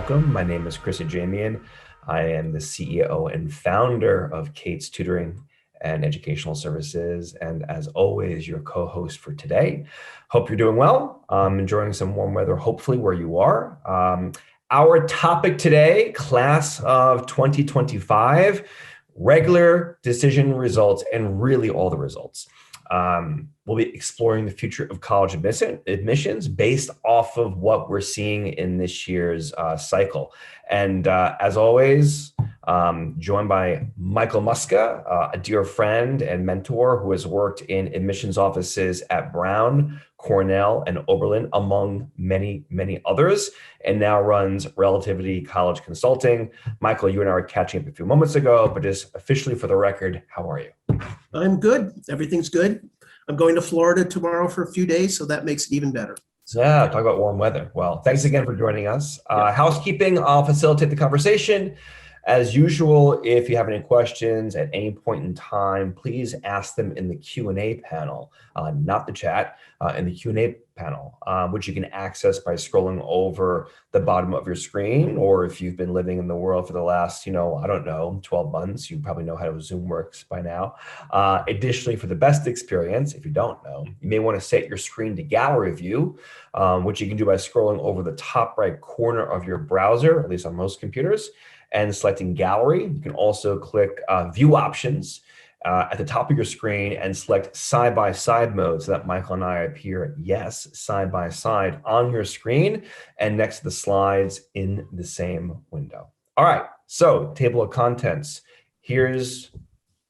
welcome. My name is Chris Ajemian. I am the CEO and founder of Kate's Tutoring and Educational Services, and as always, your co-host for today. Hope you're doing well. Enjoying some warm weather, hopefully where you are. Our topic today, class of 2025, regular decision results, and really all the results. We'll be exploring the future of college admissions based off of what we're seeing in this year's cycle. And as always, joined by Michael Muska, a dear friend and mentor who has worked in admissions offices at Brown, Cornell, and Oberlin, among many, many others, and now runs Relativity College Consulting. Michael, you and I were catching up a few moments ago, but just officially for the record, how are you? I'm good. Everything's good. I'm going to Florida tomorrow for a few days, so that makes it even better. Yeah, talk about warm weather. Well, thanks again for joining us. Housekeeping, I'll facilitate the conversation. As usual, if you have any questions at any point in time, please ask them in the Q&A panel, not the chat, in the Q&A panel, which you can access by scrolling over the bottom of your screen. Or if you've been living in the world for the last, 12 months, you probably know how Zoom works by now. Additionally, for the best experience, if you don't know, you may want to set your screen to gallery view, which you can do by scrolling over the top right corner of your browser, at least on most computers, and selecting gallery. You can also click view options at the top of your screen and select side-by-side mode so that Michael and I appear, yes, side-by-side on your screen and next to the slides in the same window. All right, so table of contents. Here's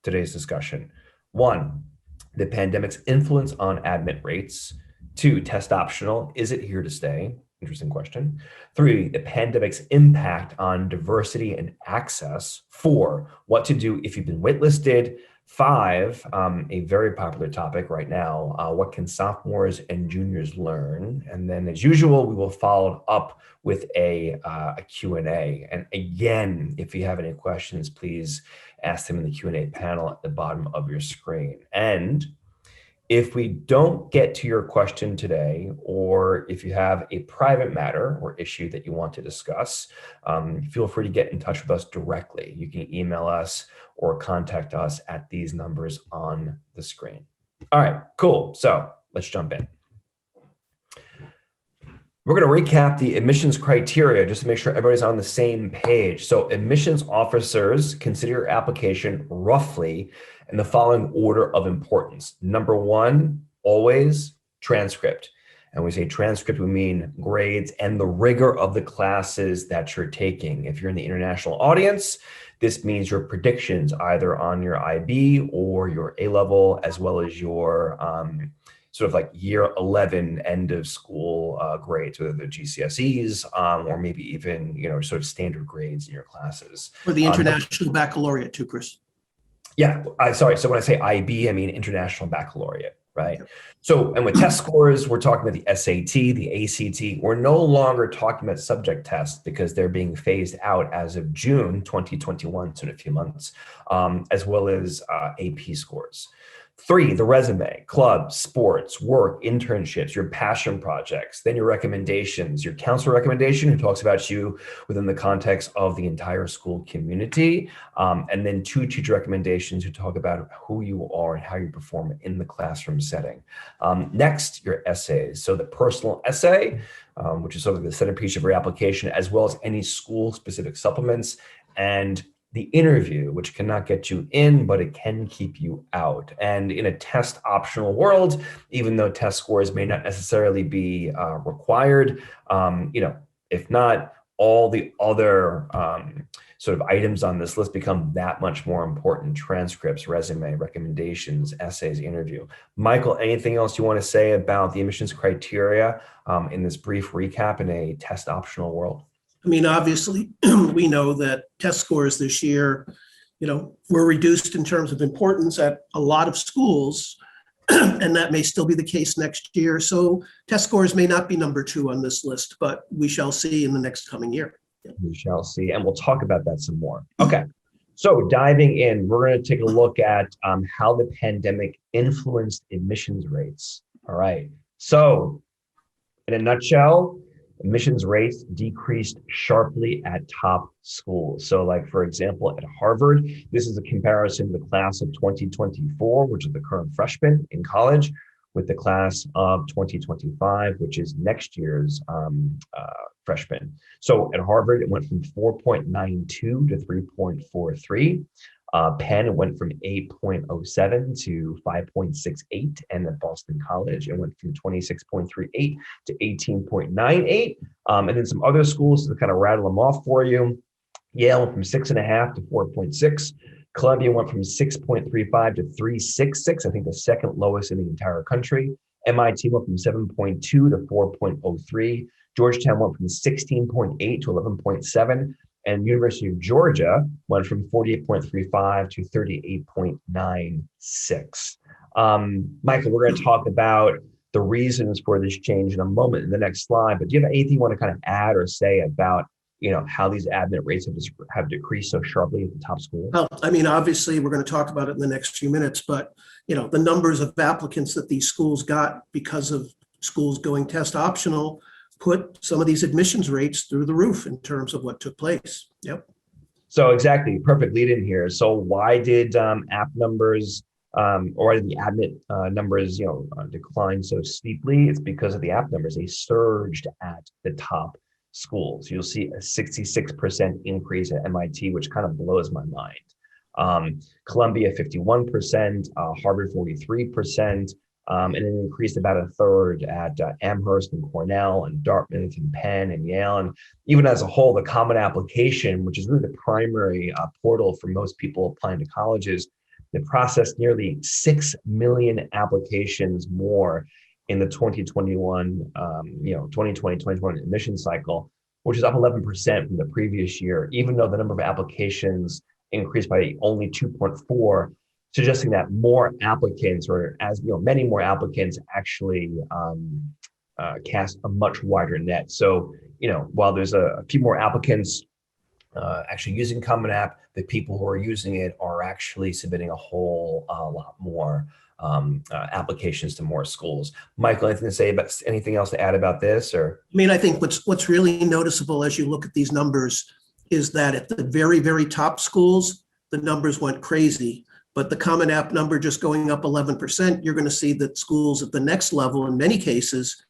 today's discussion. 1, the pandemic's influence on admit rates. 2, test optional, is it here to stay? Interesting question. 3, the pandemic's impact on diversity and access. 4, what to do if you've been waitlisted. 5, a very popular topic right now, what can sophomores and juniors learn? And then as usual, we will follow up with a Q&A. And again, if you have any questions, please ask them in the Q&A panel at the bottom of your screen. And if we don't get to your question today, or if you have a private matter or issue that you want to discuss, feel free to get in touch with us directly. You can email us or contact us at these numbers on the screen. All right, cool. So let's jump in. We're going to recap the admissions criteria just to make sure everybody's on the same page. So admissions officers consider your application roughly in the following order of importance. Number 1, always transcript. And we say transcript, we mean grades and the rigor of the classes that you're taking. If you're in the international audience, this means your predictions either on your IB or your A-level, as well as your sort of like year 11 end of school grades, whether they're GCSEs or maybe even, sort of standard grades in your classes. Or the International Baccalaureate too, Chris. Yeah, sorry. So when I say IB, I mean International Baccalaureate, right? Yep. So, and with test scores, we're talking about the SAT, the ACT. We're no longer talking about subject tests because they're being phased out as of June 2021, so in a few months, as well as AP scores. 3, the resume, clubs, sports, work, internships, your passion projects, then your recommendations, your counselor recommendation who talks about you within the context of the entire school community, and then 2 teacher recommendations who talk about who you are and how you perform in the classroom setting. Next, your essays. So the personal essay, which is sort of the centerpiece of your application, as well as any school-specific supplements, and the interview, which cannot get you in, but it can keep you out. And in a test optional world, even though test scores may not necessarily be required, if not, all the other sort of items on this list become that much more important: transcripts, resume, recommendations, essays, interview. Michael, anything else you want to say about the admissions criteria in this brief recap in a test optional world? I mean, obviously, we know that test scores this year, were reduced in terms of importance at a lot of schools, and that may still be the case next year. So test scores may not be number 2 on this list, but we shall see in the next coming year. We shall see, and we'll talk about that some more. Okay, so diving in, we're going to take a look at how the pandemic influenced admissions rates. All right, so in a nutshell, Admissions rates decreased sharply at top schools. So like, for example, at Harvard, this is a comparison to the class of 2024, which is the current freshman in college, with the class of 2025, which is next year's freshman. So at Harvard, it went from 4.92 to 3.43. Penn went from 8.07 to 5.68, and at Boston College, it went from 26.38 to 18.98. And then some other schools to kind of rattle them off for you. Yale went from 6.5 to 4.6. Columbia went from 6.35 to 3.66, I think the second lowest in the entire country. MIT went from 7.2 to 4.03. Georgetown went from 16.8 to 11.7. And University of Georgia went from 48.35 to 38.96. Michael, we're going to talk about the reasons for this change in a moment in the next slide, but do you have anything you want to kind of add or say about how these admit rates have decreased so sharply at the top schools? Well, I mean, obviously, we're going to talk about it in the next few minutes, but the numbers of applicants that these schools got because of schools going test optional put some of these admissions rates through the roof in terms of what took place. Yep. So exactly, perfect lead in here. So why did app numbers or why did the admit numbers decline so steeply? It's because of the app numbers. They surged at the top schools. You'll see a 66% increase at MIT, which kind of blows my mind. Columbia 51%, Harvard 43%. And it increased about a third at Amherst and Cornell and Dartmouth and Penn and Yale. And even as a whole, the Common Application, which is really the primary portal for most people applying to colleges, they processed nearly 6 million applications more in the 2021 admission cycle, which is up 11% from the previous year, even though the number of applications increased by only 2.4, suggesting that more applicants, or many more applicants actually cast a much wider net. So, while there's a few more applicants actually using Common App, the people who are using it are actually submitting a whole lot more applications to more schools. Michael, anything else to add about this? Or I mean, I think what's really noticeable as you look at these numbers is that at the very, very top schools, the numbers went crazy. But the Common App number just going up 11%, you're going to see that schools at the next level, in many cases,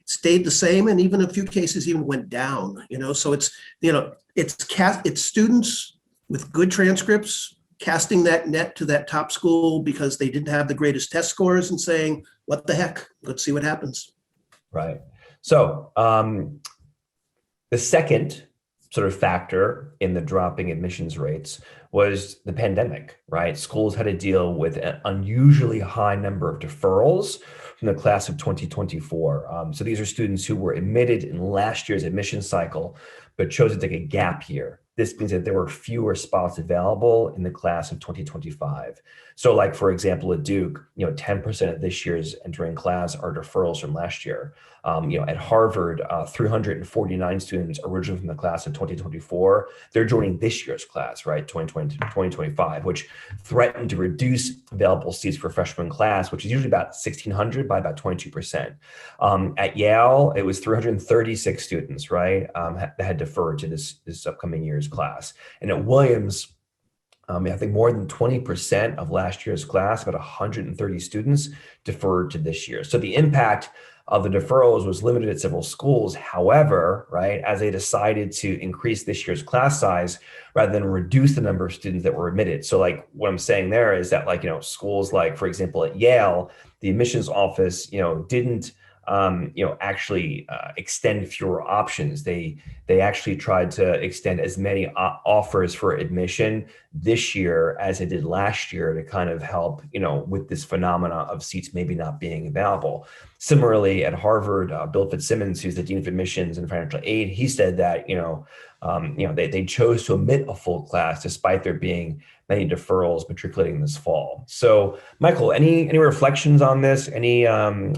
stayed the same, and even a few cases even went down. So it's students with good transcripts casting that net to that top school because they didn't have the greatest test scores and saying, "What the heck? Let's see what happens." Right. So the second sort of factor in the dropping admissions rates was the pandemic, right? Schools had to deal with an unusually high number of deferrals from the class of 2024. So these are students who were admitted in last year's admission cycle, but chose to take a gap year. This means that there were fewer spots available in the class of 2025. So like, for example, at Duke, 10% of this year's entering class are deferrals from last year. At Harvard, 349 students originally from the class of 2024, they're joining this year's class, right, 2025, which threatened to reduce available seats for freshman class, which is usually about 1,600 by about 22%. At Yale, it was 336 students, right, that had deferred to this upcoming year's class. And at Williams, I think more than 20% of last year's class, about 130 students, deferred to this year. So the impact of the deferrals was limited at several schools. However, right, as they decided to increase this year's class size rather than reduce the number of students that were admitted. So like what I'm saying there is that schools like, for example, at Yale, the admissions office, didn't actually extend fewer options. They actually tried to extend as many offers for admission this year as it did last year to kind of help, with this phenomena of seats maybe not being available. Similarly, at Harvard, Bill Fitzsimmons, who's the dean of admissions and financial aid, he said that they chose to omit a full class despite there being many deferrals matriculating this fall. So, Michael, any reflections on this? Anything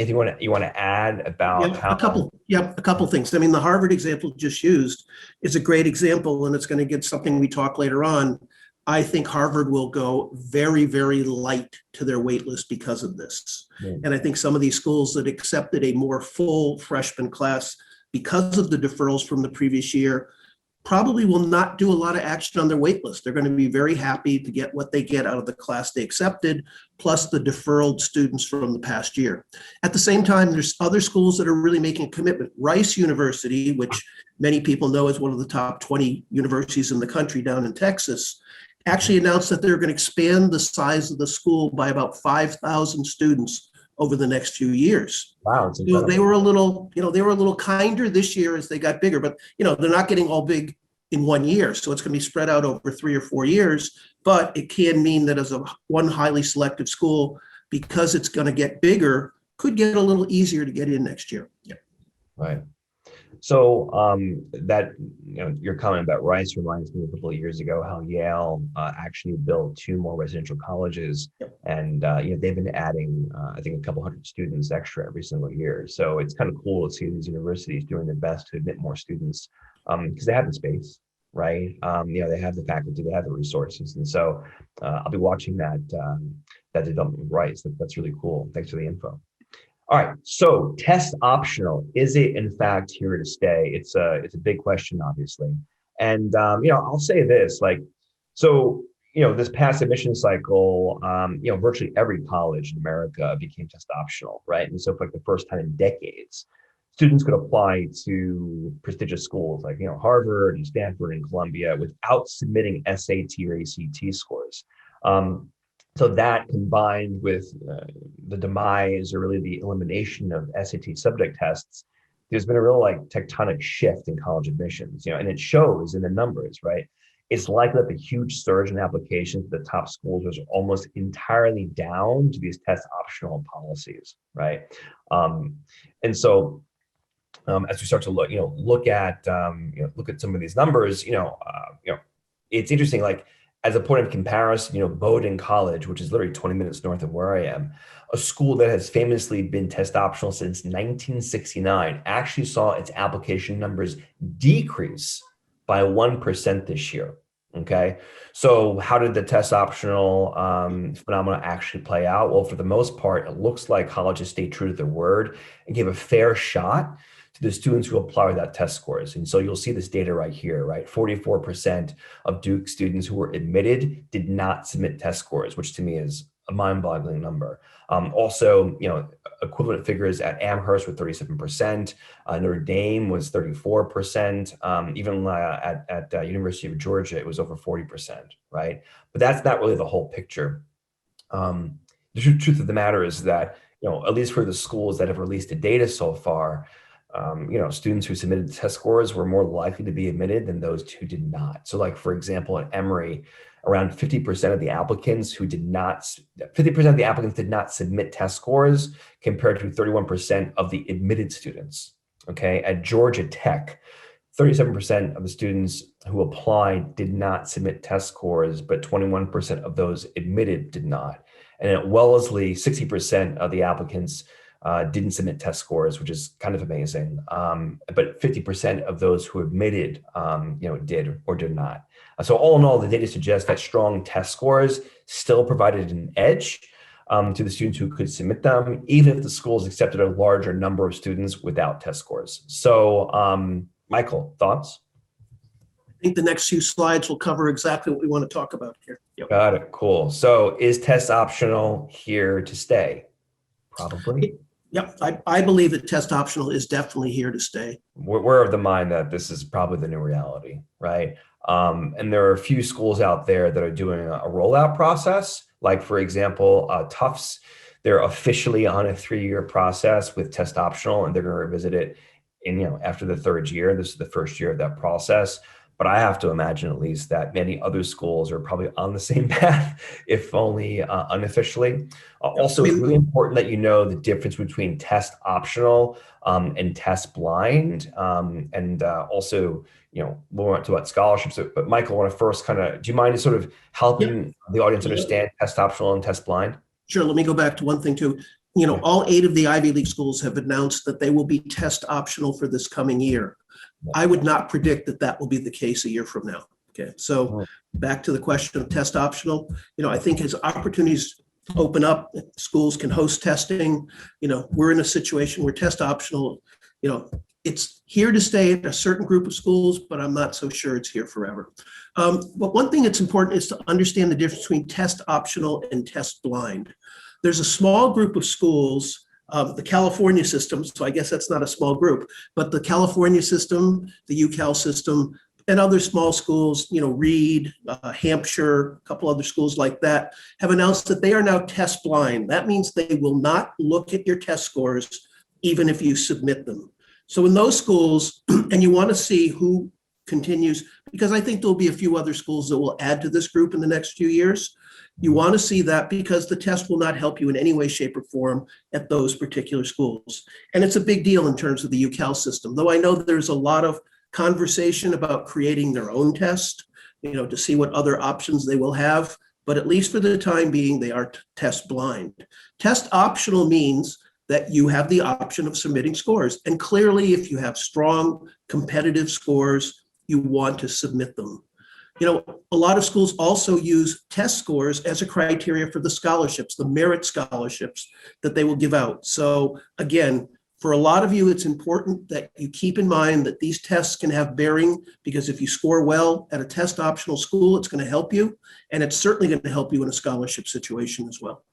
you want to add about how? A couple things. I mean, the Harvard example just used is a great example, and it's going to get something we talk later on. I think Harvard will go very, very light to their wait list because of this. And I think some of these schools that accepted a more full freshman class because of the deferrals from the previous year, probably will not do a lot of action on their wait list. They're going to be very happy to get what they get out of the class they accepted, plus the deferred students from the past year. At the same time, there's other schools that are really making a commitment. Rice University, which many people know is one of the top 20 universities in the country down in Texas, actually announced that they're going to expand the size of the school by about 5,000 students over the next few years. Wow, it's So incredible. they were a little kinder this year as they got bigger, but they're not getting all big in 1 year. So it's going to be spread out over 3 or 4 years, but it can mean that as one highly selective school, because it's going to get bigger, could get a little easier to get in next year. Yeah. Right. So that your comment about Rice reminds me a couple of years ago how Yale actually built 2 more residential colleges, and they've been adding I think a couple hundred students extra every single year. So it's kind of cool to see these universities doing their best to admit more students because they have the space, right? They have the faculty, they have the resources, and so I'll be watching that development with Rice. That's really cool. Thanks for the info. All right, so test optional, is it in fact here to stay? It's a big question, obviously. And I'll say this, this past admission cycle, virtually every college in America became test optional, right? And so for like the first time in decades, students could apply to prestigious schools like Harvard and Stanford and Columbia without submitting SAT or ACT scores. So that combined with the demise or really the elimination of SAT subject tests, there's been a real tectonic shift in college admissions, and it shows in the numbers, right? It's likely that the huge surge in applications to the top schools was almost entirely down to these test optional policies, right? And so as we start to look at some of these numbers, it's interesting, as a point of comparison, Bowdoin College, which is literally 20 minutes north of where I am, a school that has famously been test optional since 1969, actually saw its application numbers decrease by 1% this year. Okay, so how did the test optional phenomena actually play out? Well, for the most part, it looks like colleges stayed true to their word and gave a fair shot to the students who apply without test scores. And so you'll see this data right here, right? 44% of Duke students who were admitted did not submit test scores, which to me is a mind-boggling number. Also, equivalent figures at Amherst with 37%, Notre Dame was 34%, even at University of Georgia, it was over 40%, right? But that's not really the whole picture. The truth of the matter is that, at least for the schools that have released the data so far, students who submitted test scores were more likely to be admitted than those who did not. So for example, at Emory, around 50% of the applicants did not submit test scores compared to 31% of the admitted students. Okay, at Georgia Tech, 37% of the students who applied did not submit test scores, but 21% of those admitted did not. And at Wellesley, 60% of the applicants didn't submit test scores, which is kind of amazing. But 50% of those who admitted, did or did not. So all in all, the data suggests that strong test scores still provided an edge to the students who could submit them, even if the schools accepted a larger number of students without test scores. So, Michael, thoughts? I think the next few slides will cover exactly what we want to talk about here. Yep. Got it. Cool. So is test optional here to stay? Probably. Yep, I believe that test optional is definitely here to stay. We're of the mind that this is probably the new reality, right? And there are a few schools out there that are doing a rollout process. Like, for example, Tufts, they're officially on a 3-year process with test optional, and they're going to revisit it after the 3rd year. This is the first year of that process. But I have to imagine at least that many other schools are probably on the same path, if only unofficially. Also, it's really important that you know the difference between test optional and test blind. And also, we'll talk about scholarships. But Michael, I want to first do you mind sort of helping the audience understand test optional and test blind? Sure. Let me go back to one thing too. All 8 of the Ivy League schools have announced that they will be test optional for this coming year. I would not predict that will be the case a year from now. Okay, so back to the question of test optional. I think as opportunities open up, schools can host testing. We're in a situation where test optional, it's here to stay at a certain group of schools, but I'm not so sure it's here forever. But one thing that's important is to understand the difference between test optional and test blind. There's a small group of schools, the California system, so I guess that's not a small group, but the California system, the UCal system, and other small schools, Reed, Hampshire, a couple other schools like that, have announced that they are now test blind. That means they will not look at your test scores, even if you submit them. So in those schools, and you want to see who continues, because I think there'll be a few other schools that will add to this group in the next few years. You want to see that because the test will not help you in any way, shape, or form at those particular schools. And it's a big deal in terms of the UCal system, though I know there's a lot of conversation about creating their own test, to see what other options they will have. But at least for the time being, they are test blind. Test optional means that you have the option of submitting scores. And clearly, if you have strong competitive scores, you want to submit them. A lot of schools also use test scores as a criteria for the scholarships, the merit scholarships that they will give out. So again, for a lot of you, it's important that you keep in mind that these tests can have bearing, because if you score well at a test optional school, it's going to help you. And it's certainly going to help you in a scholarship situation as well.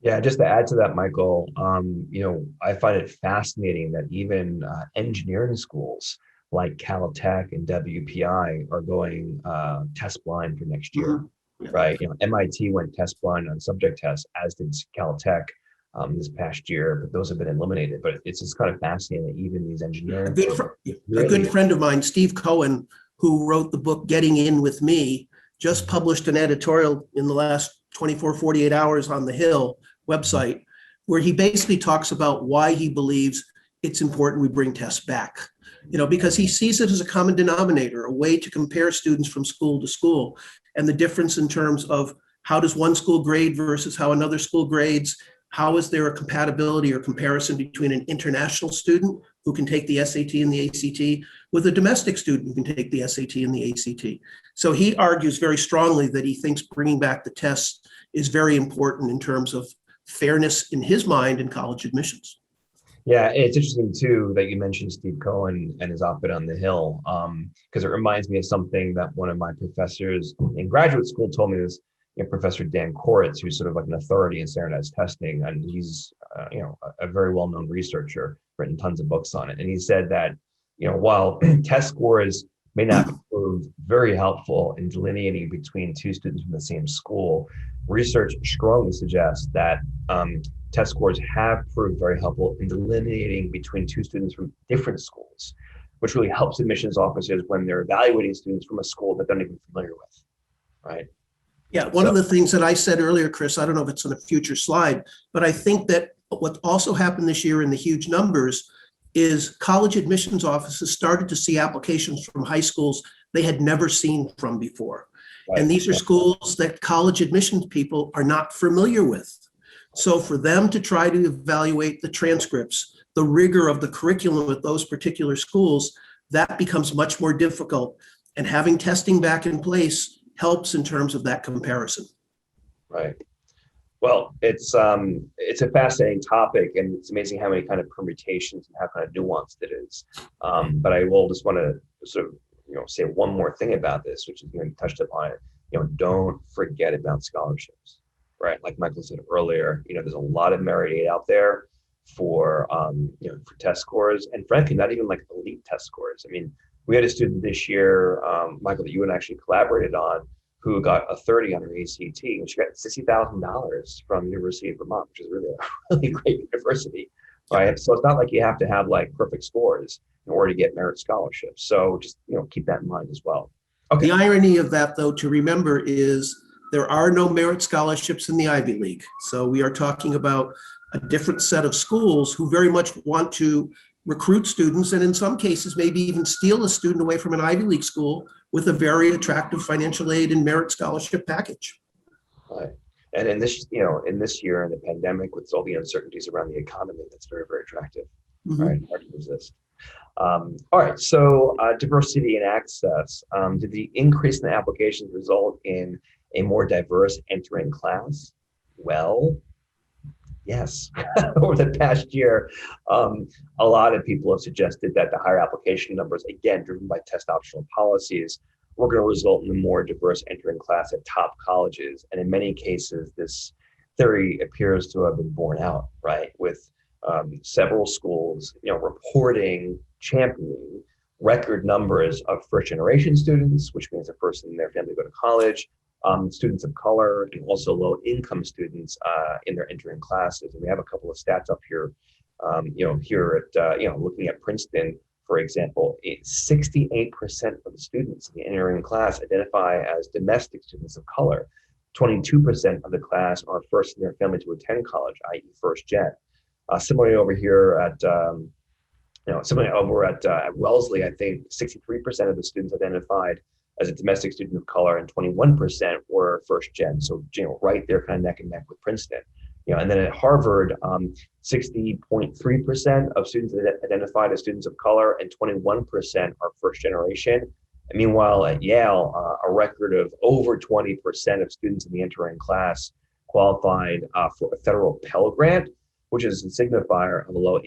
Yeah, just to add to that, Michael, I find it fascinating that even engineering schools like Caltech and WPI are going test blind for next year, Mm-hmm. Yeah. right? MIT went test blind on subject tests, as did Caltech this past year, but those have been eliminated. But it's just kind of fascinating that even these engineering A good friend of mine, Steve Cohen, who wrote the book Getting In With Me, just published an editorial in the last 24, 48 hours on the Hill website, where he basically talks about why he believes it's important we bring tests back. Because he sees it as a common denominator, a way to compare students from school to school, and the difference in terms of how does one school grade versus how another school grades. How is there a compatibility or comparison between an international student who can take the SAT and the ACT with a domestic student who can take the SAT and the ACT? So he argues very strongly that he thinks bringing back the tests is very important in terms of fairness in his mind in college admissions. Yeah, it's interesting too that you mentioned Steve Cohen and his op-ed on the Hill, because it reminds me of something that one of my professors in graduate school told me. This Professor Dan Koritz, who's sort of like an authority in standardized testing, and he's a very well-known researcher, written tons of books on it. And he said that while test scores may not prove very helpful in delineating between two students from the same school, research strongly suggests that test scores have proved very helpful in delineating between two students from different schools, which really helps admissions officers when they're evaluating students from a school that they're not even familiar with, right? Yeah, one of the things that I said earlier, Chris, I don't know if it's on a future slide, but I think that what also happened this year in the huge numbers is college admissions offices started to see applications from high schools they had never seen from before. Right. And these are schools that college admissions people are not familiar with. So for them to try to evaluate the transcripts, the rigor of the curriculum at those particular schools, that becomes much more difficult. And having testing back in place helps in terms of that comparison. Right. Well, it's a fascinating topic, and it's amazing how many kind of permutations and how kind of nuanced it is. But I will just want to sort of say one more thing about this, which is you touched upon it. Don't forget about scholarships, right? Like Michael said earlier, there's a lot of merit aid out there for for test scores, and frankly, not even like elite test scores. I mean, we had a student this year, Michael, that you and I actually collaborated on, who got a 30 on her ACT, and she got $60,000 from University of Vermont, which is really a really great university, right? So it's not like you have to have like perfect scores in order to get merit scholarships. So just keep that in mind as well. Okay. The irony of that, though, to remember is there are no merit scholarships in the Ivy League. So we are talking about a different set of schools who very much want to recruit students, and in some cases maybe even steal a student away from an Ivy League school with a very attractive financial aid and merit scholarship package. Right. And in this, in this year in the pandemic, with all the uncertainties around the economy, that's very, very attractive. Mm-hmm. Right, hard to resist. All right, so diversity and access. Did the increase in the applications result in a more diverse entering class? Well, Yes. Over the past year, a lot of people have suggested that the higher application numbers, again, driven by test optional policies, were going to result in a more diverse entering class at top colleges. And in many cases, this theory appears to have been borne out, right? With several schools, reporting, championing record numbers of first generation students, which means the first in their family go to college, students of color, and also low income students in their entering classes. And we have a couple of stats up here, here at, looking at Princeton, for example, 68% of the students in the entering class identify as domestic students of color. 22% of the class are first in their family to attend college, i.e. first gen. Similarly over here at Wellesley, I think 63% of the students identified as a domestic student of color, and 21% were first gen. So, right there, kind of neck and neck with Princeton. And then at Harvard, 60.3% of students identified as students of color, and 21% are first generation. And meanwhile, at Yale, a record of over 20% of students in the entering class qualified for a federal Pell Grant, which is a signifier of a low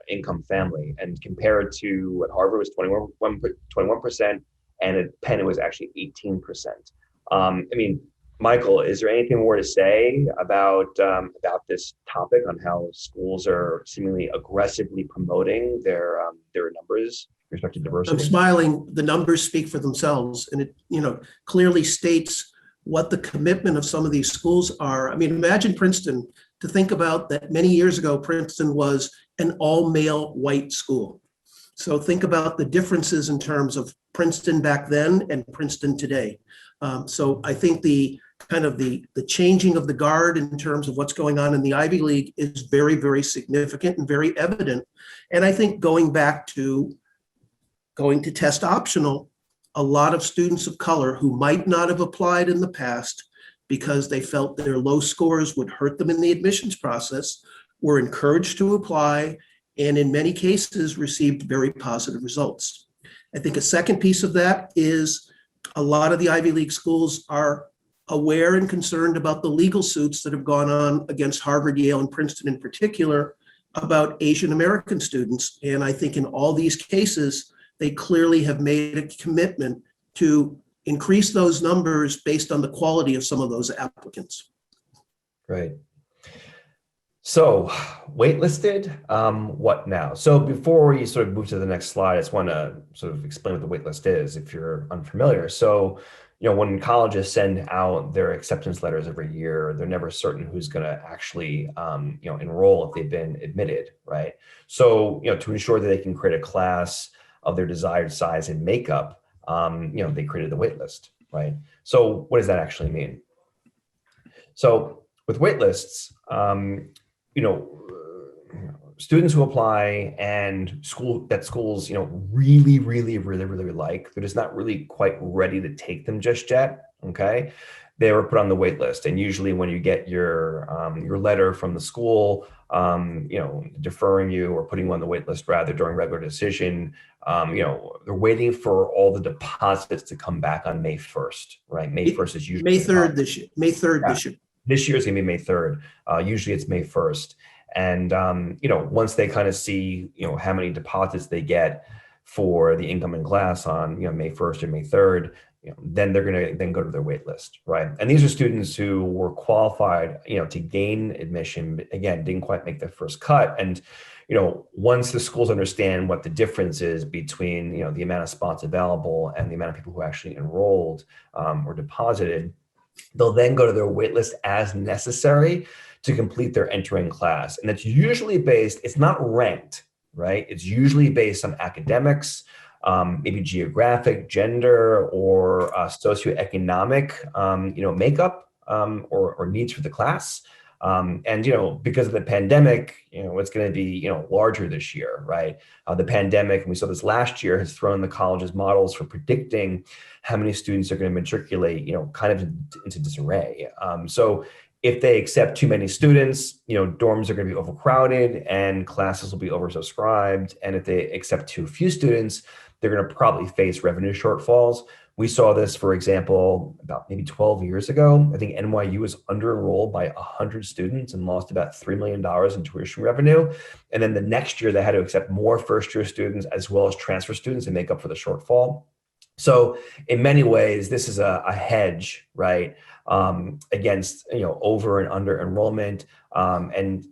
income family. And compared to at Harvard, it was 21%, and at Penn, it was actually 18%. Michael, is there anything more to say about this topic on how schools are seemingly aggressively promoting their numbers with respect to diversity? I'm smiling. The numbers speak for themselves, and it clearly states what the commitment of some of these schools are. Imagine Princeton. To think about that, many years ago, Princeton was an all-male white school. So think about the differences in terms of Princeton back then and Princeton today. So I think the changing of the guard in terms of what's going on in the Ivy League is very, very significant and very evident. And I think going to test optional, a lot of students of color who might not have applied in the past because they felt their low scores would hurt them in the admissions process were encouraged to apply, and in many cases received very positive results. I think a second piece of that is a lot of the Ivy League schools are aware and concerned about the legal suits that have gone on against Harvard, Yale, and Princeton in particular about Asian American students. And I think in all these cases, they clearly have made a commitment to increase those numbers based on the quality of some of those applicants. Great. So, waitlisted, what now? So before we sort of move to the next slide, I just want to sort of explain what the waitlist is if you're unfamiliar. So, when colleges send out their acceptance letters every year, they're never certain who's going to actually, enroll if they've been admitted, right? So, to ensure that they can create a class of their desired size and makeup, they created the waitlist, right? So what does that actually mean? So with waitlists, students who apply and schools, really, really, really, really like, they're just not really quite ready to take them just yet, okay? They were put on the wait list. And usually when you get your letter from the school, deferring you or putting you on the wait list rather during regular decision, they're waiting for all the deposits to come back on May 1st, right? May 1st is usually May 3rd this year. May 3rd this year. This year is going to be May 3rd. Usually it's May 1st. And, once they kind of see, how many deposits they get for the incoming class on, May 1st or May 3rd, then they're going to then go to their wait list, right? And these are students who were qualified, to gain admission, but again, didn't quite make their first cut. And, once the schools understand what the difference is between, the amount of spots available and the amount of people who actually enrolled or deposited, they'll then go to their wait list as necessary to complete their entering class. And it's usually based, it's not ranked, right? It's usually based on academics, maybe geographic, gender, or socioeconomic, makeup or needs for the class. And, because of the pandemic, it's going to be, larger this year, right? The pandemic, and we saw this last year, has thrown the college's models for predicting how many students are going to matriculate, kind of into disarray. So if they accept too many students, dorms are going to be overcrowded and classes will be oversubscribed. And if they accept too few students, they're going to probably face revenue shortfalls, We saw this, for example, about maybe 12 years ago. I think NYU was under enrolled by 100 students and lost about $3 million in tuition revenue. And then the next year, they had to accept more first-year students as well as transfer students and make up for the shortfall. So in many ways, this is a hedge, right, against over and under enrollment, and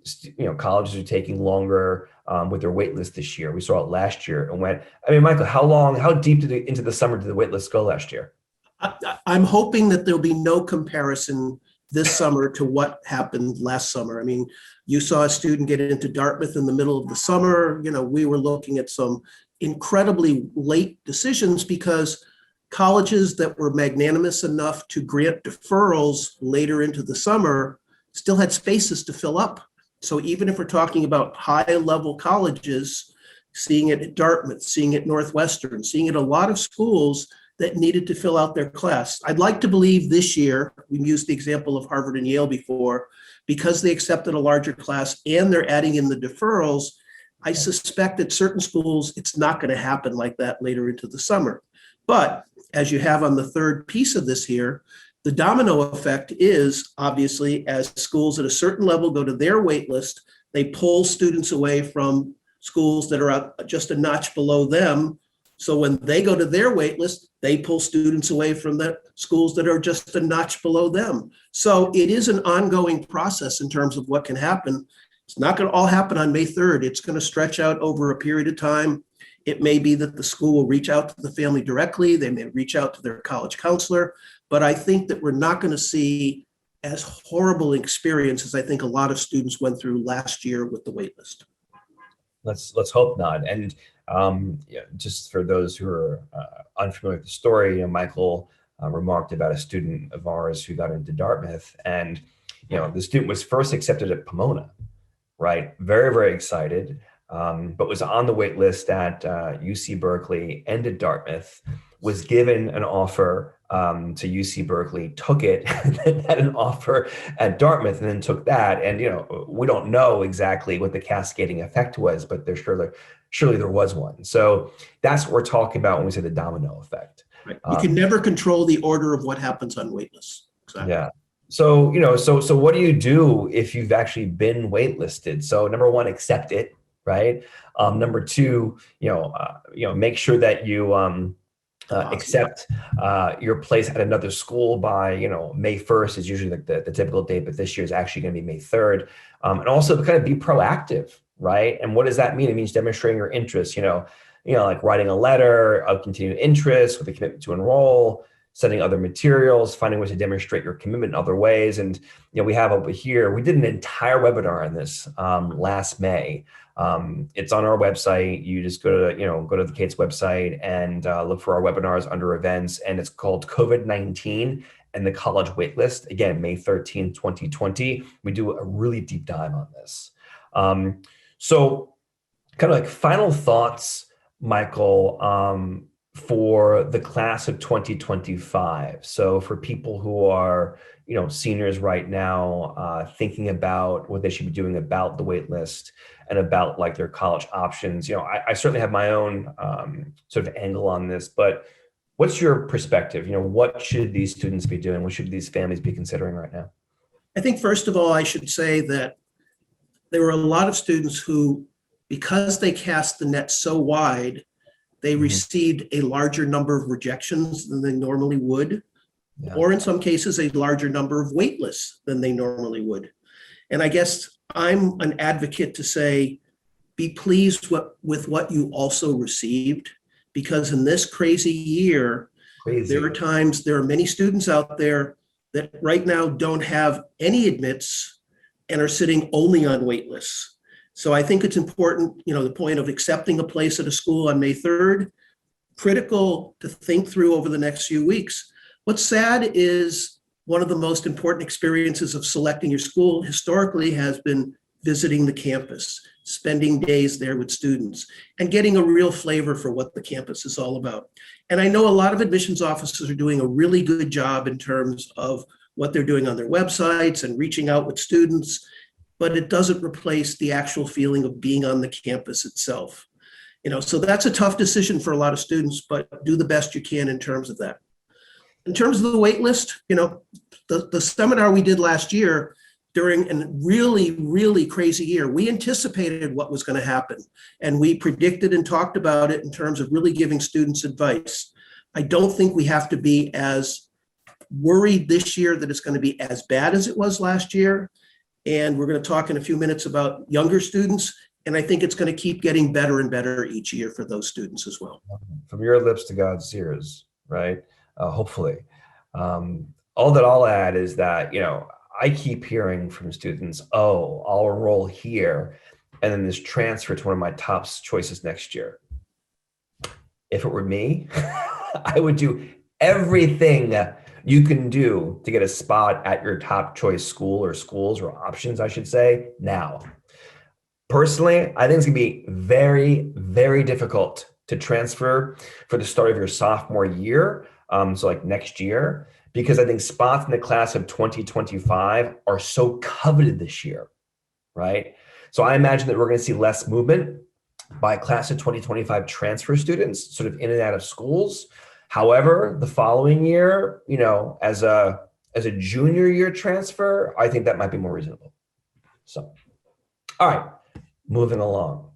colleges are taking longer with their wait list this year. We saw it last year and went. I mean, Michael, how deep into the summer did the wait list go last year? I'm hoping that there'll be no comparison this summer to what happened last summer. I mean, you saw a student get into Dartmouth in the middle of the summer. We were looking at some incredibly late decisions because colleges that were magnanimous enough to grant deferrals later into the summer still had spaces to fill up. So even if we're talking about high-level colleges, seeing it at Dartmouth, seeing it at Northwestern, seeing it at a lot of schools that needed to fill out their class. I'd like to believe this year, we used the example of Harvard and Yale before, because they accepted a larger class and they're adding in the deferrals, I suspect at certain schools, it's not going to happen like that later into the summer. But as you have on the third piece of this here, the domino effect is obviously as schools at a certain level go to their wait list, they pull students away from schools that are just a notch below them. So when they go to their wait list, they pull students away from the schools that are just a notch below them. So it is an ongoing process in terms of what can happen. It's not going to all happen on May 3rd. It's going to stretch out over a period of time. It may be that the school will reach out to the family directly. They may reach out to their college counselor. But I think that we're not going to see as horrible an experience as I think a lot of students went through last year with the wait list. Let's hope not. And just for those who are unfamiliar with the story, Michael remarked about a student of ours who got into Dartmouth, and the student was first accepted at Pomona, right? Very, very excited, but was on the wait list at UC Berkeley and at Dartmouth, was given an offer to UC Berkeley, took it, and then had an offer at Dartmouth, and then took that. And we don't know exactly what the cascading effect was, but surely there was one. So that's what we're talking about when we say the domino effect. Right. You can never control the order of what happens on wait lists. Exactly. Yeah. So so what do you do if you've actually been waitlisted? So number one, accept it, right? Number two, make sure that you accept your place at another school by May 1st is usually like the typical date, but this year is actually going to be May 3rd. And also kind of be proactive, right? And what does that mean? It means demonstrating your interest, like writing a letter of continued interest with a commitment to enroll, sending other materials, finding ways to demonstrate your commitment in other ways. And we have over here, we did an entire webinar on this last May. It's on our website. You just go to the Cates website and look for our webinars under events, and it's called COVID-19 and the college waitlist. Again, May 13th, 2020. We do a really deep dive on this. So kind of like final thoughts, Michael, for the class of 2025. So for people who are, seniors right now, thinking about what they should be doing about the wait list and about like their college options, I certainly have my own sort of angle on this, but what's your perspective? What should these students be doing? What should these families be considering right now? I think first of all, I should say that there were a lot of students who, because they cast the net so wide, they received a larger number of rejections than they normally would, or in some cases, a larger number of wait lists than they normally would. And I guess I'm an advocate to say, be pleased with what you also received, because in this crazy year, there are many students out there that right now don't have any admits and are sitting only on wait lists. So I think it's important, the point of accepting a place at a school on May 3rd, critical to think through over the next few weeks. What's sad is one of the most important experiences of selecting your school historically has been visiting the campus, spending days there with students, and getting a real flavor for what the campus is all about. And I know a lot of admissions officers are doing a really good job in terms of what they're doing on their websites and reaching out with students, but it doesn't replace the actual feeling of being on the campus itself. So that's a tough decision for a lot of students, but do the best you can in terms of that. In terms of the wait list, the seminar we did last year during a really, really crazy year, we anticipated what was going to happen. And we predicted and talked about it in terms of really giving students advice. I don't think we have to be as worried this year that it's going to be as bad as it was last year. And we're going to talk in a few minutes about younger students. And I think it's going to keep getting better and better each year for those students as well. From your lips to God's ears, right? Hopefully. All that I'll add is that, I keep hearing from students, oh, I'll enroll here, and then this transfer to one of my top choices next year. If it were me, I would do everything you can do to get a spot at your top choice school or schools or options, I should say, now. Personally, I think it's gonna be very, very difficult to transfer for the start of your sophomore year, so like next year, because I think spots in the class of 2025 are so coveted this year, right? So I imagine that we're going to see less movement by class of 2025 transfer students sort of in and out of schools. However, the following year, as a junior year transfer, I think that might be more reasonable. So, all right, moving along.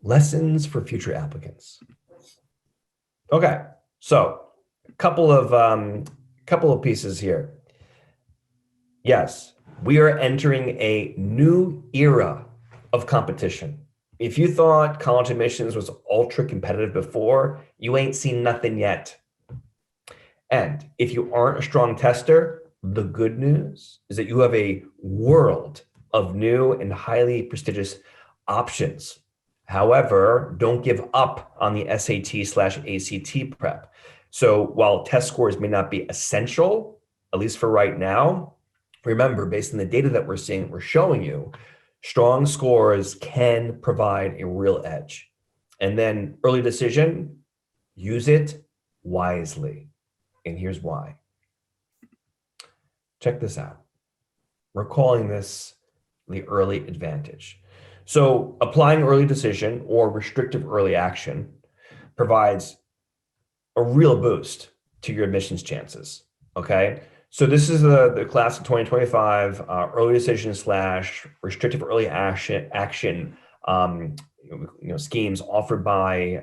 Lessons for future applicants. Okay, so couple of pieces here. Yes, we are entering a new era of competition. If you thought college admissions was ultra competitive before, you ain't seen nothing yet. And if you aren't a strong tester, the good news is that you have a world of new and highly prestigious options. However, don't give up on the SAT/ACT prep. So while test scores may not be essential, at least for right now, remember, based on the data that we're showing you, strong scores can provide a real edge. And then early decision, use it wisely. And here's why. Check this out. We're calling this the early advantage. So applying early decision or restrictive early action provides a real boost to your admissions chances, okay? So this is the class of 2025 early decision / restrictive early action schemes offered by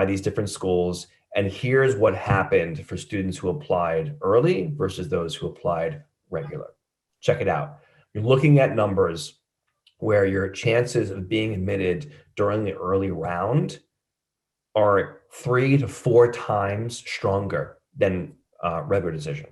these different schools. And here's what happened for students who applied early versus those who applied regular. Check it out. You're looking at numbers where your chances of being admitted during the early round are 3 to 4 times stronger than regular decision.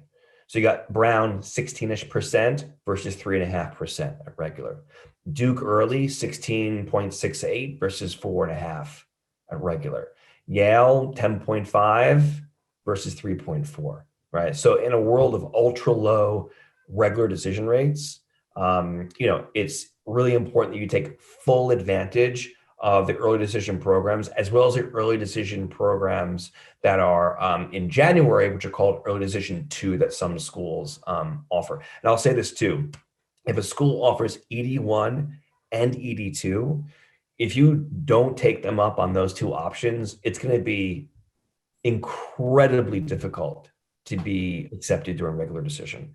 So you got Brown 16-ish% versus 3.5% at regular. Duke early 16.68 versus 4.5 at regular. Yale 10.5 versus 3.4, right? So in a world of ultra low regular decision rates, it's really important that you take full advantage of the early decision programs, as well as the early decision programs that are in January, which are called early decision 2 that some schools offer. And I'll say this too, if a school offers ED1 and ED2, if you don't take them up on those 2 options, it's going to be incredibly difficult to be accepted during regular decision.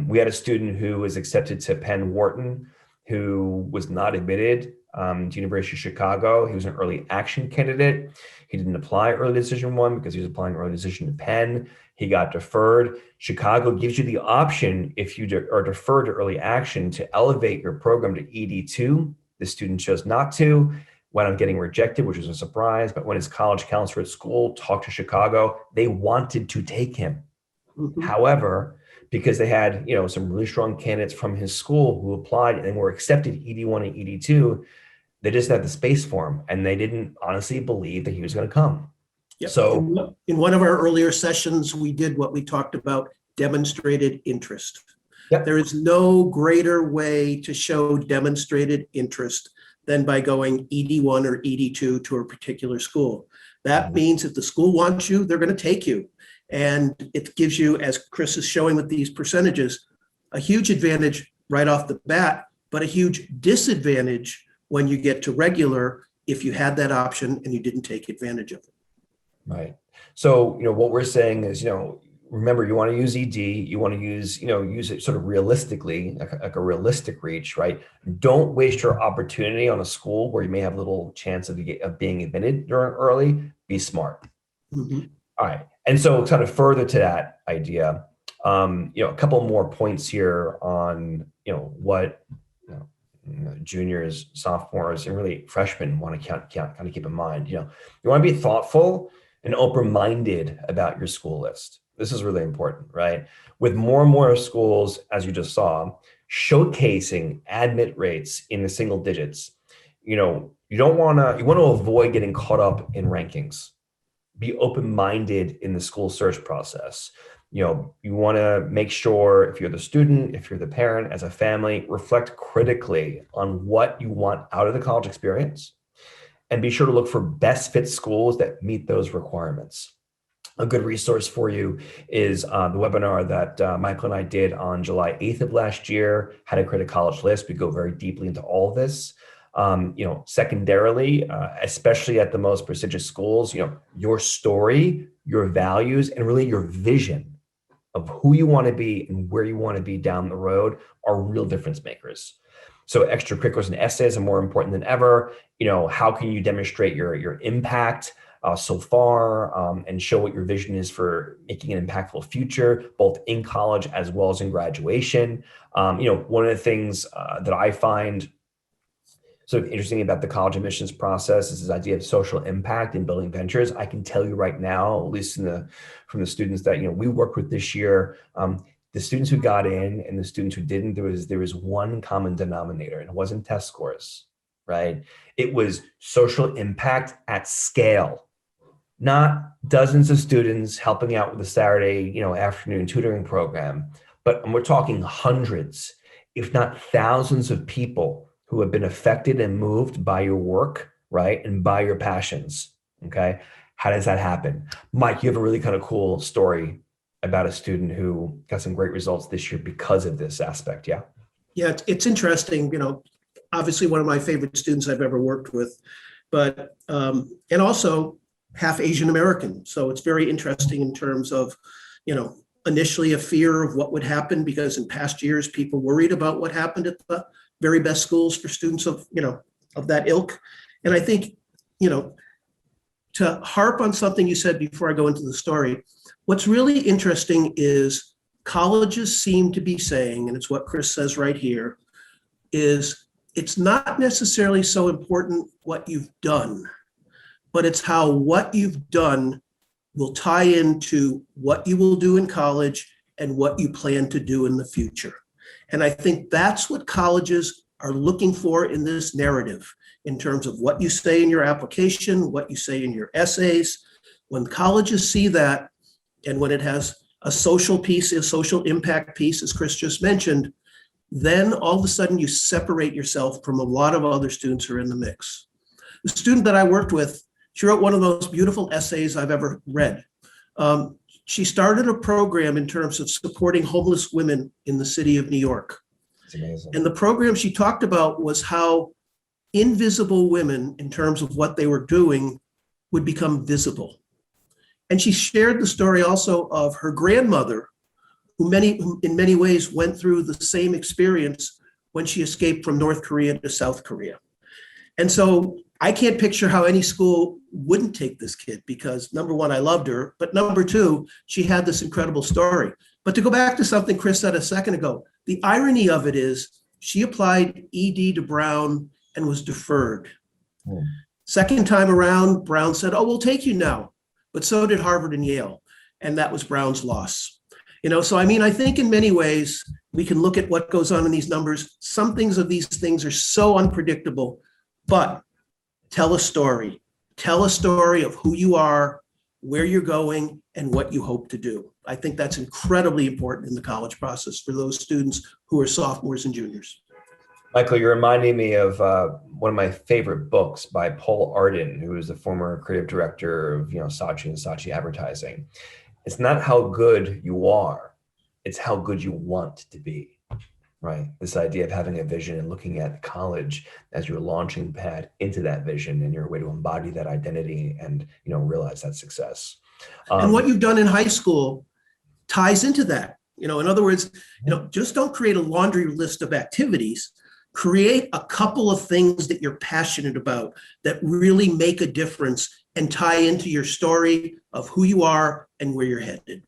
We had a student who was accepted to Penn Wharton who was not admitted to University of Chicago. He was an early action candidate. He didn't apply early decision 1 because he was applying early decision to Penn. He got deferred. Chicago gives you the option, if you are deferred to early action, to elevate your program to ED2. The student chose not to, wound up getting rejected, which was a surprise. But when his college counselor at school talked to Chicago, they wanted to take him. Mm-hmm. However, because they had some really strong candidates from his school who applied and were accepted ED1 and ED2, they just had the space for him, and they didn't honestly believe that he was going to come. Yep. So in one of our earlier sessions, we did what we talked about, demonstrated interest. Yep. There is no greater way to show demonstrated interest than by going ED1 or ED2 to a particular school. That means if the school wants you, they're going to take you. And it gives you, as Chris is showing with these percentages, a huge advantage right off the bat, but a huge disadvantage when you get to regular if you had that option and you didn't take advantage of it. Right. So, what we're saying is, remember, you want to use ED, you want to use it sort of realistically, like a realistic reach, right? Don't waste your opportunity on a school where you may have little chance of being admitted during early. Be smart. Mhm. All right. And so kind of further to that idea, a couple more points here on, what, juniors, sophomores, and really freshmen want to kind of keep in mind. You want to be thoughtful and open-minded about your school list. This is really important, right? With more and more schools, as you just saw, showcasing admit rates in the single digits, you want to avoid getting caught up in rankings. Be open-minded in the school search process. You want to make sure, if you're the student, if you're the parent, as a family, reflect critically on what you want out of the college experience, and be sure to look for best fit schools that meet those requirements. A good resource for you is the webinar that Michael and I did on July 8th of last year, How to Create a College List. We go very deeply into all of this. Secondarily, especially at the most prestigious schools, your story, your values, and really your vision of who you want to be and where you want to be down the road are real difference makers. So extracurriculars and essays are more important than ever. How can you demonstrate your impact so far, and show what your vision is for making an impactful future, both in college as well as in graduation. One of the things that I find sort of interesting about the college admissions process is this idea of social impact and building ventures. I can tell you right now, at least from the students that we worked with this year, the students who got in and the students who didn't, there was one common denominator, and it wasn't test scores, right? It was social impact at scale, not dozens of students helping out with a Saturday, afternoon tutoring program, but we're talking hundreds, if not thousands of people who have been affected and moved by your work, right? And by your passions, okay? How does that happen? Mike, you have a really kind of cool story about a student who got some great results this year because of this aspect, yeah? Yeah, it's interesting, obviously one of my favorite students I've ever worked with, but, and also half Asian American. So it's very interesting in terms of, initially a fear of what would happen, because in past years, people worried about what happened at the very best schools for students of that ilk. And I think, to harp on something you said before I go into the story, what's really interesting is colleges seem to be saying, and it's what Chris says right here, is it's not necessarily so important what you've done, but it's how what you've done will tie into what you will do in college and what you plan to do in the future. And I think that's what colleges are looking for in this narrative, in terms of what you say in your application, what you say in your essays. When colleges see that, and when it has a social piece, a social impact piece, as Chris just mentioned, then all of a sudden you separate yourself from a lot of other students who are in the mix. The student that I worked with, she wrote one of the most beautiful essays I've ever read. She started a program in terms of supporting homeless women in the city of New York. It's amazing. And the program she talked about was how invisible women, in terms of what they were doing, would become visible. And she shared the story also of her grandmother, who in many ways went through the same experience when she escaped from North Korea to South Korea. And so I can't picture how any school wouldn't take this kid, because number one, I loved her, but number two, she had this incredible story. But to go back to something Chris said a second ago, the irony of it is she applied ED to Brown and was deferred. Second time around, Brown said, "Oh, we'll take you now." But so did Harvard and Yale. And that was Brown's loss. So I think in many ways, we can look at what goes on in these numbers. Some things of these things are so unpredictable, but tell a story. Tell a story of who you are, where you're going, and what you hope to do. I think that's incredibly important in the college process for those students who are sophomores and juniors. Michael, you're reminding me of one of my favorite books by Paul Arden, who is the former creative director of Saatchi and Saatchi Advertising. It's not how good you are, it's how good you want to be. right? This idea of having a vision and looking at college as your launching pad into that vision and your way to embody that identity and, realize that success. And what you've done in high school ties into that. In other words, just don't create a laundry list of activities. Create a couple of things that you're passionate about that really make a difference and tie into your story of who you are and where you're headed.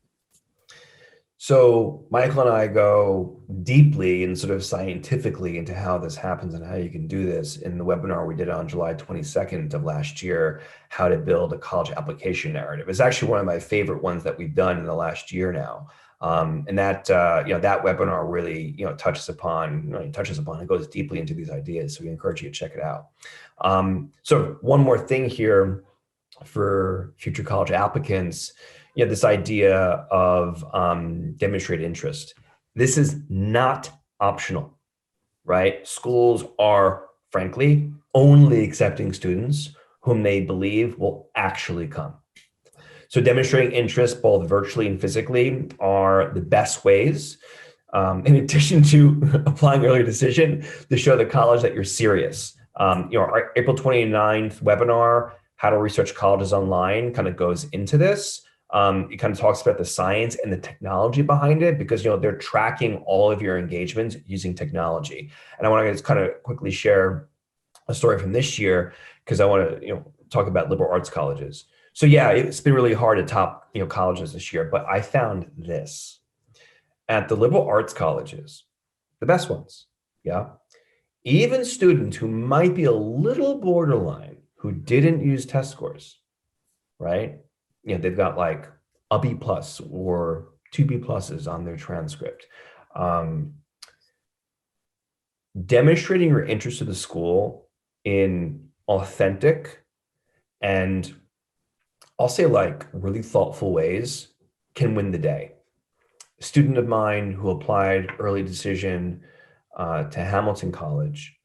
So Michael and I go deeply and sort of scientifically into how this happens and how you can do this in the webinar we did on July 22nd of last year, how to build a college application narrative. It's actually one of my favorite ones that we've done in the last year now. And that, that webinar really, touches upon and goes deeply into these ideas. So we encourage you to check it out. So one more thing here for future college applicants, this idea of demonstrated interest. This is not optional, right? Schools are, frankly, only accepting students whom they believe will actually come. So demonstrating interest, both virtually and physically, are the best ways, in addition to applying early decision, to show the college that you're serious. Our April 29th webinar, How to Research Colleges Online, kind of goes into this. It kind of talks about the science and the technology behind it, because they're tracking all of your engagements using technology. And I want to just kind of quickly share a story from this year, because I want to talk about liberal arts colleges. So yeah, it's been really hard to top colleges this year, but I found this at the liberal arts colleges, the best ones. Yeah, even students who might be a little borderline, who didn't use test scores, right? They've got like a B+ or 2 B+ on their transcript. Demonstrating your interest in the school in authentic and, I'll say, like really thoughtful ways can win the day. A student of mine who applied early decision to Hamilton College,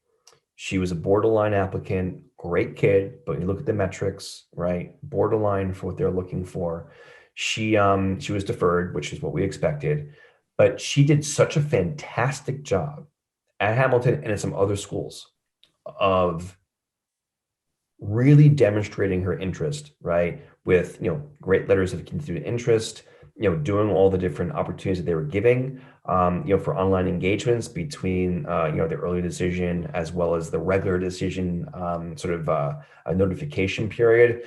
she was a borderline applicant, great kid, but when you look at the metrics, right, borderline for what they're looking for. She was deferred, which is what we expected, but she did such a fantastic job at Hamilton and at some other schools of really demonstrating her interest, right, with great letters of continued interest, doing all the different opportunities that they were giving, for online engagements between, the early decision as well as the regular decision, a notification period.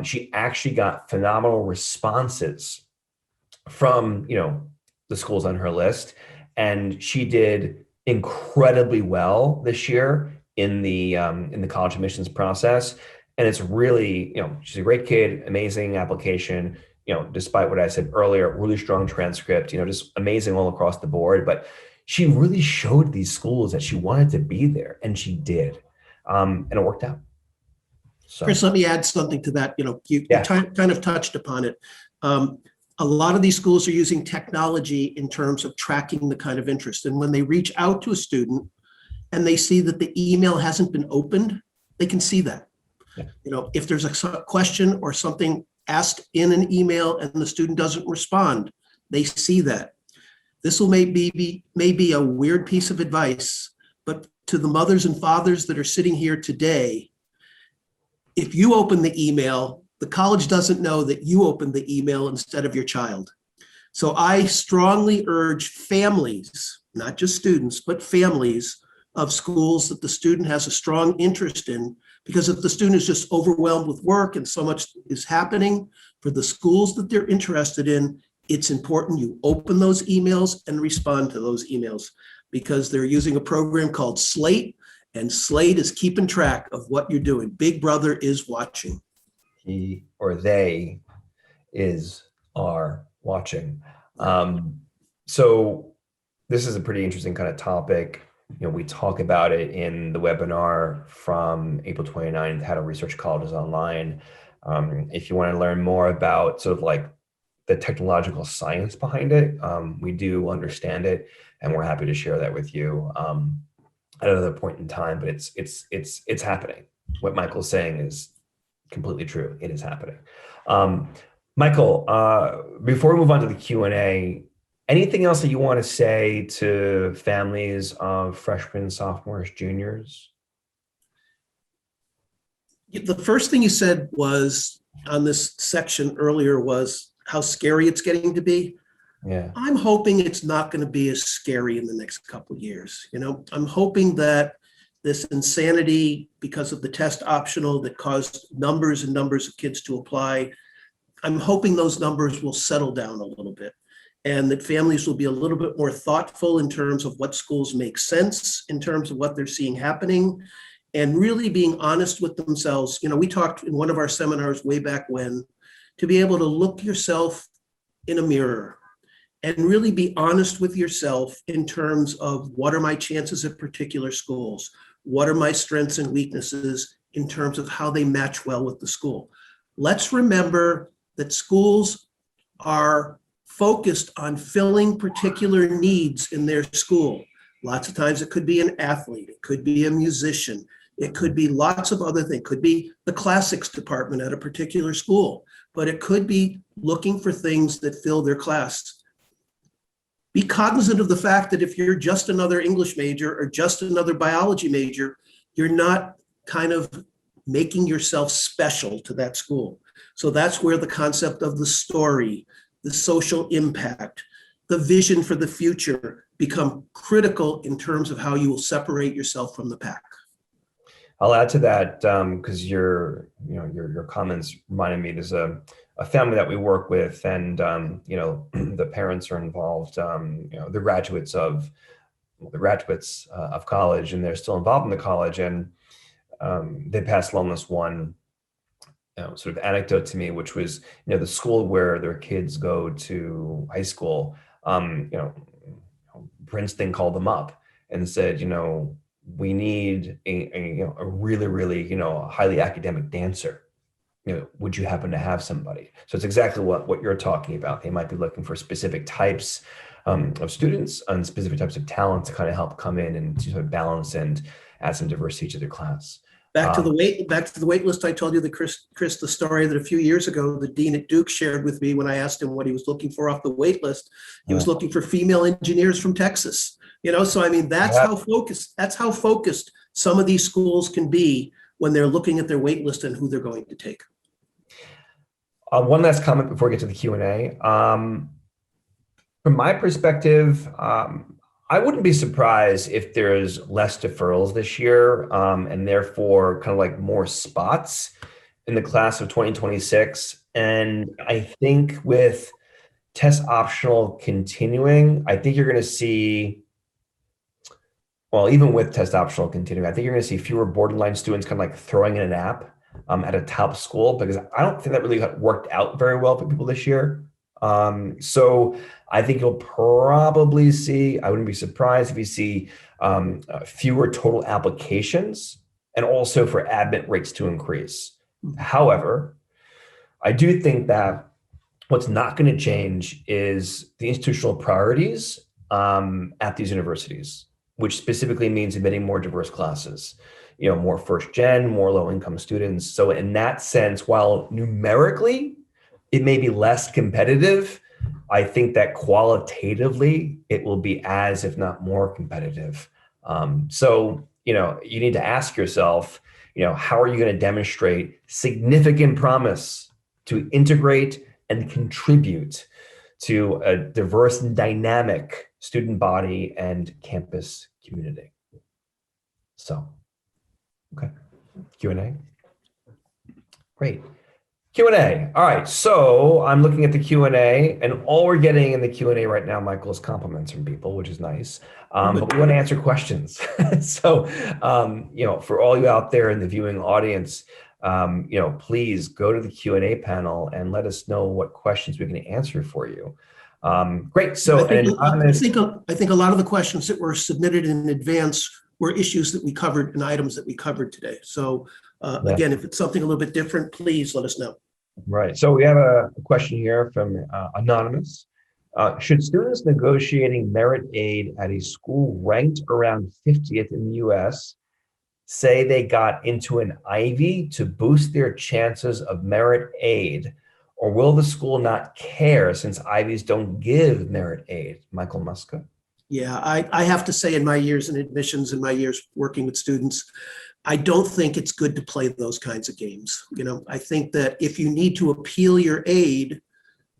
She actually got phenomenal responses from, the schools on her list, and she did incredibly well this year in the college admissions process. And it's really, she's a great kid, amazing application, despite what I said earlier, really strong transcript, just amazing all across the board. But she really showed these schools that she wanted to be there, and she did. And it worked out. So, Chris, let me add something to that. You kind of touched upon it. A lot of these schools are using technology in terms of tracking the kind of interest. And when they reach out to a student and they see that the email hasn't been opened, they can see that. Yeah. If there's a question or something asked in an email and the student doesn't respond, they see that. This will maybe a weird piece of advice, but to the mothers and fathers that are sitting here today, if you open the email, the college doesn't know that you opened the email instead of your child. So I strongly urge families, not just students, but families of schools that the student has a strong interest in, because if the student is just overwhelmed with work and so much is happening, for the schools that they're interested in, it's important you open those emails and respond to those emails, because they're using a program called Slate, and Slate is keeping track of what you're doing. Big Brother is watching. He or they are watching. So this is a pretty interesting kind of topic. We talk about it in the webinar from April 29th, How to Research Colleges Online. If you want to learn more about sort of like the technological science behind it, we do understand it, and we're happy to share that with you at another point in time. But it's happening. What Michael's saying is completely true. It is happening. Michael, before we move on to the Q&A, Anything else that you want to say to families of freshmen, sophomores, juniors? The first thing you said was on this section earlier was how scary it's getting to be. Yeah. I'm hoping it's not going to be as scary in the next couple of years. I'm hoping that this insanity because of the test optional that caused numbers and numbers of kids to apply, I'm hoping those numbers will settle down a little bit and that families will be a little bit more thoughtful in terms of what schools make sense, in terms of what they're seeing happening, and really being honest with themselves. We talked in one of our seminars way back when to be able to look yourself in a mirror and really be honest with yourself in terms of what are my chances at particular schools? What are my strengths and weaknesses in terms of how they match well with the school? Let's remember that schools are focused on filling particular needs in their school. Lots of times it could be an athlete, it could be a musician, it could be lots of other things. It could be the classics department at a particular school, but it could be looking for things that fill their class. Be cognizant of the fact that if you're just another English major or just another biology major, you're not kind of making yourself special to that school. So that's where the concept of the story, the social impact, the vision for the future become critical in terms of how you will separate yourself from the pack. I'll add to that because your comments reminded me. There's a family that we work with, and the parents are involved. The graduates of college, and they're still involved in the college, and they passed along this one sort of anecdote to me, which was the school where their kids go to high school. Princeton called them up and said, we need a really, really, highly academic dancer. Would you happen to have somebody? So it's exactly what you're talking about. They might be looking for specific types of students and specific types of talent to kind of help come in and sort of balance and add some diversity to their class. Back to the wait list. I told you the story that a few years ago, the dean at Duke shared with me when I asked him what he was looking for off the wait list. He was looking for female engineers from Texas. So I mean, that's how focused some of these schools can be when they're looking at their wait list and who they're going to take. One last comment before we get to the Q&A. From my perspective, I wouldn't be surprised if there's less deferrals this year, and therefore kind of like more spots in the class of 2026. And I think with test optional continuing, I think you're going to see, well, even with test optional continuing, I think you're going to see fewer borderline students kind of like throwing in an app at a top school, because I don't think that really worked out very well for people this year. So I think you'll probably see, I wouldn't be surprised if you see fewer total applications and also for admit rates to increase. However, I do think that what's not going to change is the institutional priorities at these universities, which specifically means admitting more diverse classes, more first gen, more low income students. So in that sense, while numerically it may be less competitive, I think that qualitatively it will be as, if not more competitive. So, you need to ask yourself, how are you going to demonstrate significant promise to integrate and contribute to a diverse and dynamic student body and campus community? So, okay, Q&A. Great. Q&A. All right, so I'm looking at the Q&A, and all we're getting in the Q&A right now, Michael, is compliments from people, which is nice. But we want to answer questions. So, for all you out there in the viewing audience, please go to the Q&A panel and let us know what questions we can answer for you. Great. So, I think a lot of the questions that were submitted in advance were issues that we covered and items that we covered today. So, again, if it's something a little bit different, please let us know. Right. So we have a question here from Anonymous. Should students negotiating merit aid at a school ranked around 50th in the US say they got into an Ivy to boost their chances of merit aid, or will the school not care since Ivies don't give merit aid? Michael Muska. Yeah, I have to say in my years in admissions and my years working with students, I don't think it's good to play those kinds of games. I think that if you need to appeal your aid,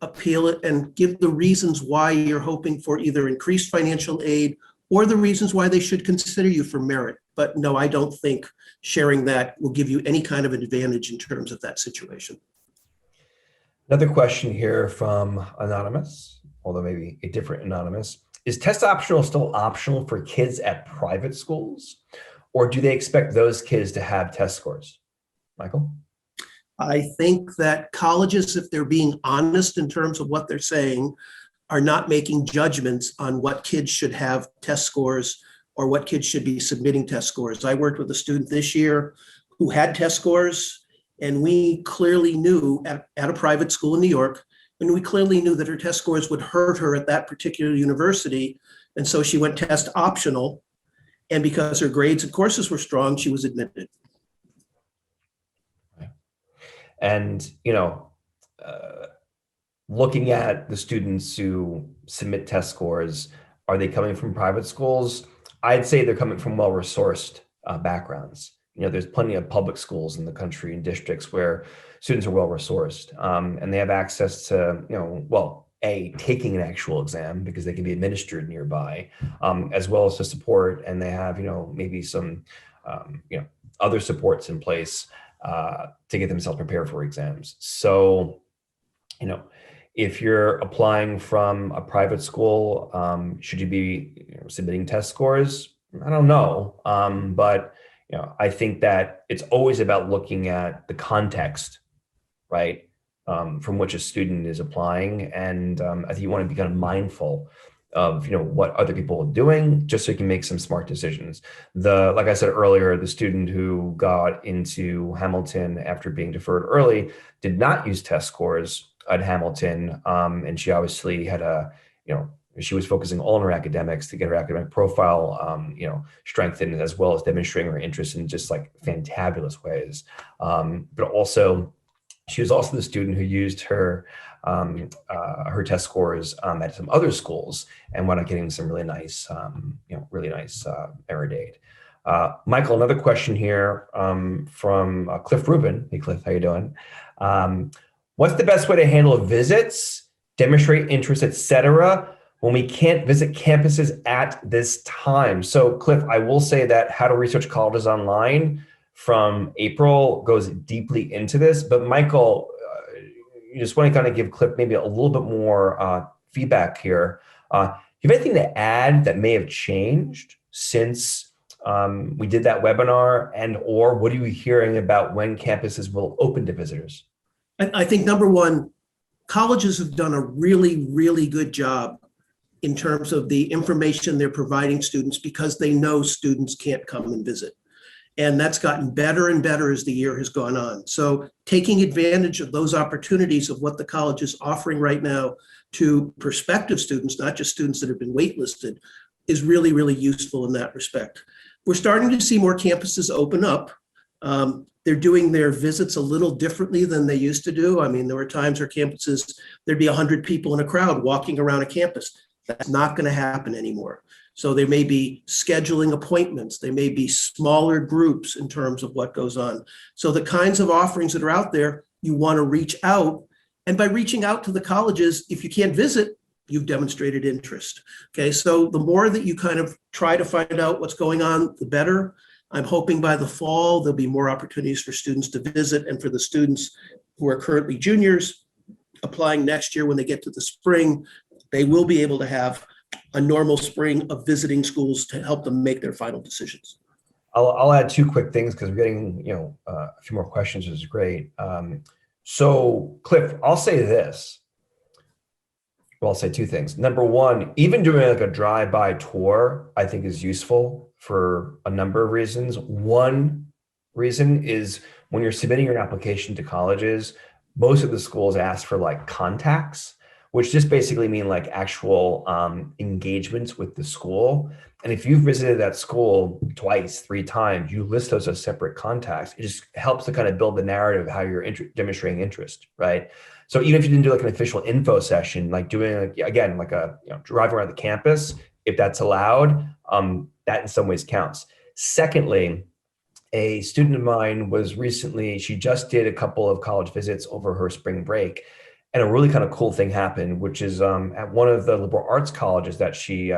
appeal it and give the reasons why you're hoping for either increased financial aid or the reasons why they should consider you for merit. But no, I don't think sharing that will give you any kind of an advantage in terms of that situation. Another question here from Anonymous, although maybe a different Anonymous. Is test optional still optional for kids at private schools, or do they expect those kids to have test scores? Michael? I think that colleges, if they're being honest in terms of what they're saying, are not making judgments on what kids should have test scores or what kids should be submitting test scores. I worked with a student this year who had test scores, and we clearly knew at a private school in New York, and we clearly knew that her test scores would hurt her at that particular university. And so she went test optional. And because her grades and courses were strong, she was admitted. And, looking at the students who submit test scores, are they coming from private schools? I'd say they're coming from well-resourced backgrounds. There's plenty of public schools in the country and districts where students are well-resourced, and they have access to, taking an actual exam because they can be administered nearby, as well as to support, and they have, maybe some, other supports in place to get themselves prepared for exams. So, if you're applying from a private school, should you be submitting test scores? I don't know, but I think that it's always about looking at the context, right, from which a student is applying, and I think you want to be kind of mindful of what other people are doing, just so you can make some smart decisions. Like I said earlier, the student who got into Hamilton after being deferred early did not use test scores at Hamilton, and she obviously had she was focusing all on her academics to get her academic profile, strengthened, as well as demonstrating her interest in just like fantabulous ways. But also, she was also the student who used her test scores at some other schools and wound up getting some really nice, merit aid. Michael, another question here from Cliff Rubin. Hey, Cliff, how you doing? What's the best way to handle visits, demonstrate interest, etc., when we can't visit campuses at this time? So, Cliff, I will say that How to Research Colleges Online from April goes deeply into this. But Michael, you just want to kind of give Cliff maybe a little bit more feedback here. Do you have anything to add that may have changed since we did that webinar, and or what are you hearing about when campuses will open to visitors? I think number one, colleges have done a really, really good job in terms of the information they're providing students because they know students can't come and visit. And that's gotten better and better as the year has gone on. So taking advantage of those opportunities of what the college is offering right now to prospective students, not just students that have been waitlisted, is really, really useful in that respect. We're starting to see more campuses open up. They're doing their visits a little differently than they used to do. I mean, there were times where campuses, there'd be 100 people in a crowd walking around a campus. That's not going to happen anymore. So they may be scheduling appointments. They may be smaller groups in terms of what goes on. So the kinds of offerings that are out there, you want to reach out. And by reaching out to the colleges, if you can't visit, you've demonstrated interest. Okay, so the more that you kind of try to find out what's going on, the better. I'm hoping by the fall, there'll be more opportunities for students to visit, and for the students who are currently juniors applying next year when they get to the spring, they will be able to have a normal spring of visiting schools to help them make their final decisions. I'll add two quick things because we're getting a few more questions, which is great. So Cliff, I'll say this. Well, I'll say two things. Number one, even doing like a drive-by tour, I think is useful for a number of reasons. One reason is when you're submitting your application to colleges, most of the schools ask for like contacts, which just basically mean like actual engagements with the school. And if you've visited that school twice, 3 times, you list those as separate contacts. It just helps to kind of build the narrative of how you're demonstrating interest, right? So even if you didn't do like an official info session, like doing like, again, like a driving around the campus, if that's allowed, that in some ways counts. Secondly, a student of mine was recently, she just did a couple of college visits over her spring break. And a really kind of cool thing happened, which is at one of the liberal arts colleges that she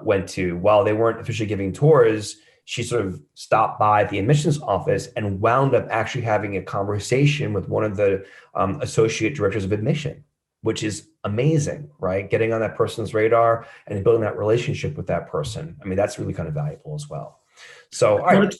went to, while they weren't officially giving tours, she sort of stopped by the admissions office and wound up actually having a conversation with one of the associate directors of admission, which is amazing, right? Getting on that person's radar and building that relationship with that person. I mean, that's really kind of valuable as well. So, all right.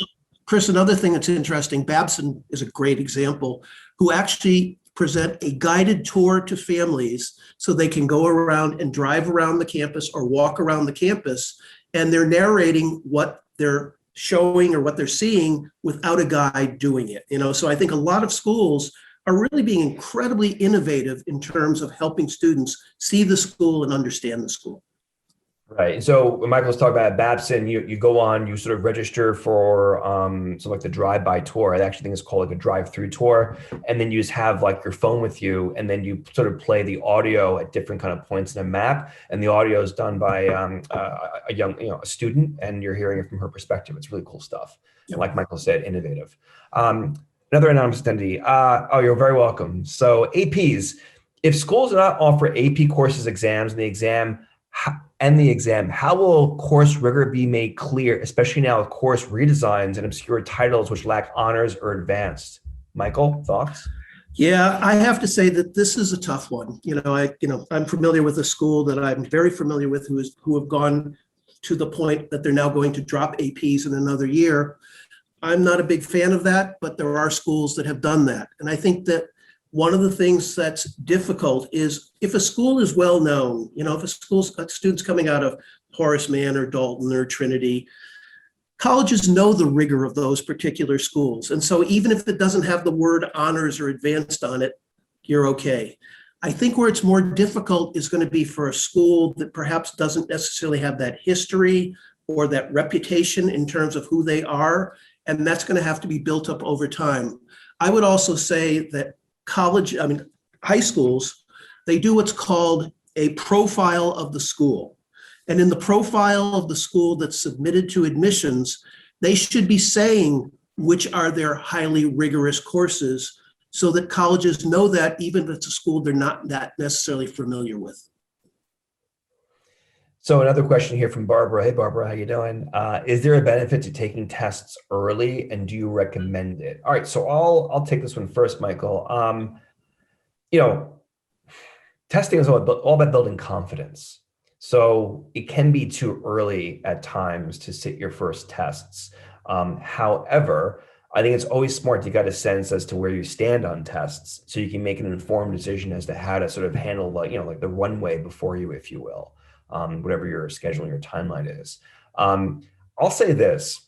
Chris, another thing that's interesting, Babson is a great example, who actually present a guided tour to families so they can go around and drive around the campus or walk around the campus, and they're narrating what they're showing or what they're seeing without a guide doing it. So I think a lot of schools are really being incredibly innovative in terms of helping students see the school and understand the school. Right. And so when Michael's talking about Babson, you go on, you sort of register for so like the drive-by tour. I actually think it's called like a drive-through tour. And then you just have like your phone with you, and then you sort of play the audio at different kind of points in a map. And the audio is done by a young, a student, and you're hearing it from her perspective. It's really cool stuff. Yep. Like Michael said, innovative. Another anonymous attendee. You're very welcome. So APs, if schools do not offer AP courses, exams, and the exam, how will course rigor be made clear, especially now with course redesigns and obscure titles which lack honors or advanced? Michael, thoughts? Yeah, I have to say that this is a tough one. I'm familiar with a school that I'm very familiar with who have gone to the point that they're now going to drop APs in another year. I'm not a big fan of that, but there are schools that have done that. And I think that one of the things that's difficult is if a school is well known, if a school's got students coming out of Horace Mann or Dalton or Trinity, colleges know the rigor of those particular schools. And so even if it doesn't have the word honors or advanced on it, you're okay. I think where it's more difficult is going to be for a school that perhaps doesn't necessarily have that history or that reputation in terms of who they are. And that's going to have to be built up over time. I would also say that high schools, they do what's called a profile of the school. And in the profile of the school that's submitted to admissions, they should be saying which are their highly rigorous courses so that colleges know that even if it's a school they're not that necessarily familiar with. So another question here from Barbara. Hey, Barbara, how you doing? Is there a benefit to taking tests early, and do you recommend it? All right, so I'll take this one first, Michael. Testing is all about building confidence. So it can be too early at times to sit your first tests. However, I think it's always smart to get a sense as to where you stand on tests, so you can make an informed decision as to how to sort of handle like the runway before you, if you will. Whatever your scheduling, your timeline is. I'll say this,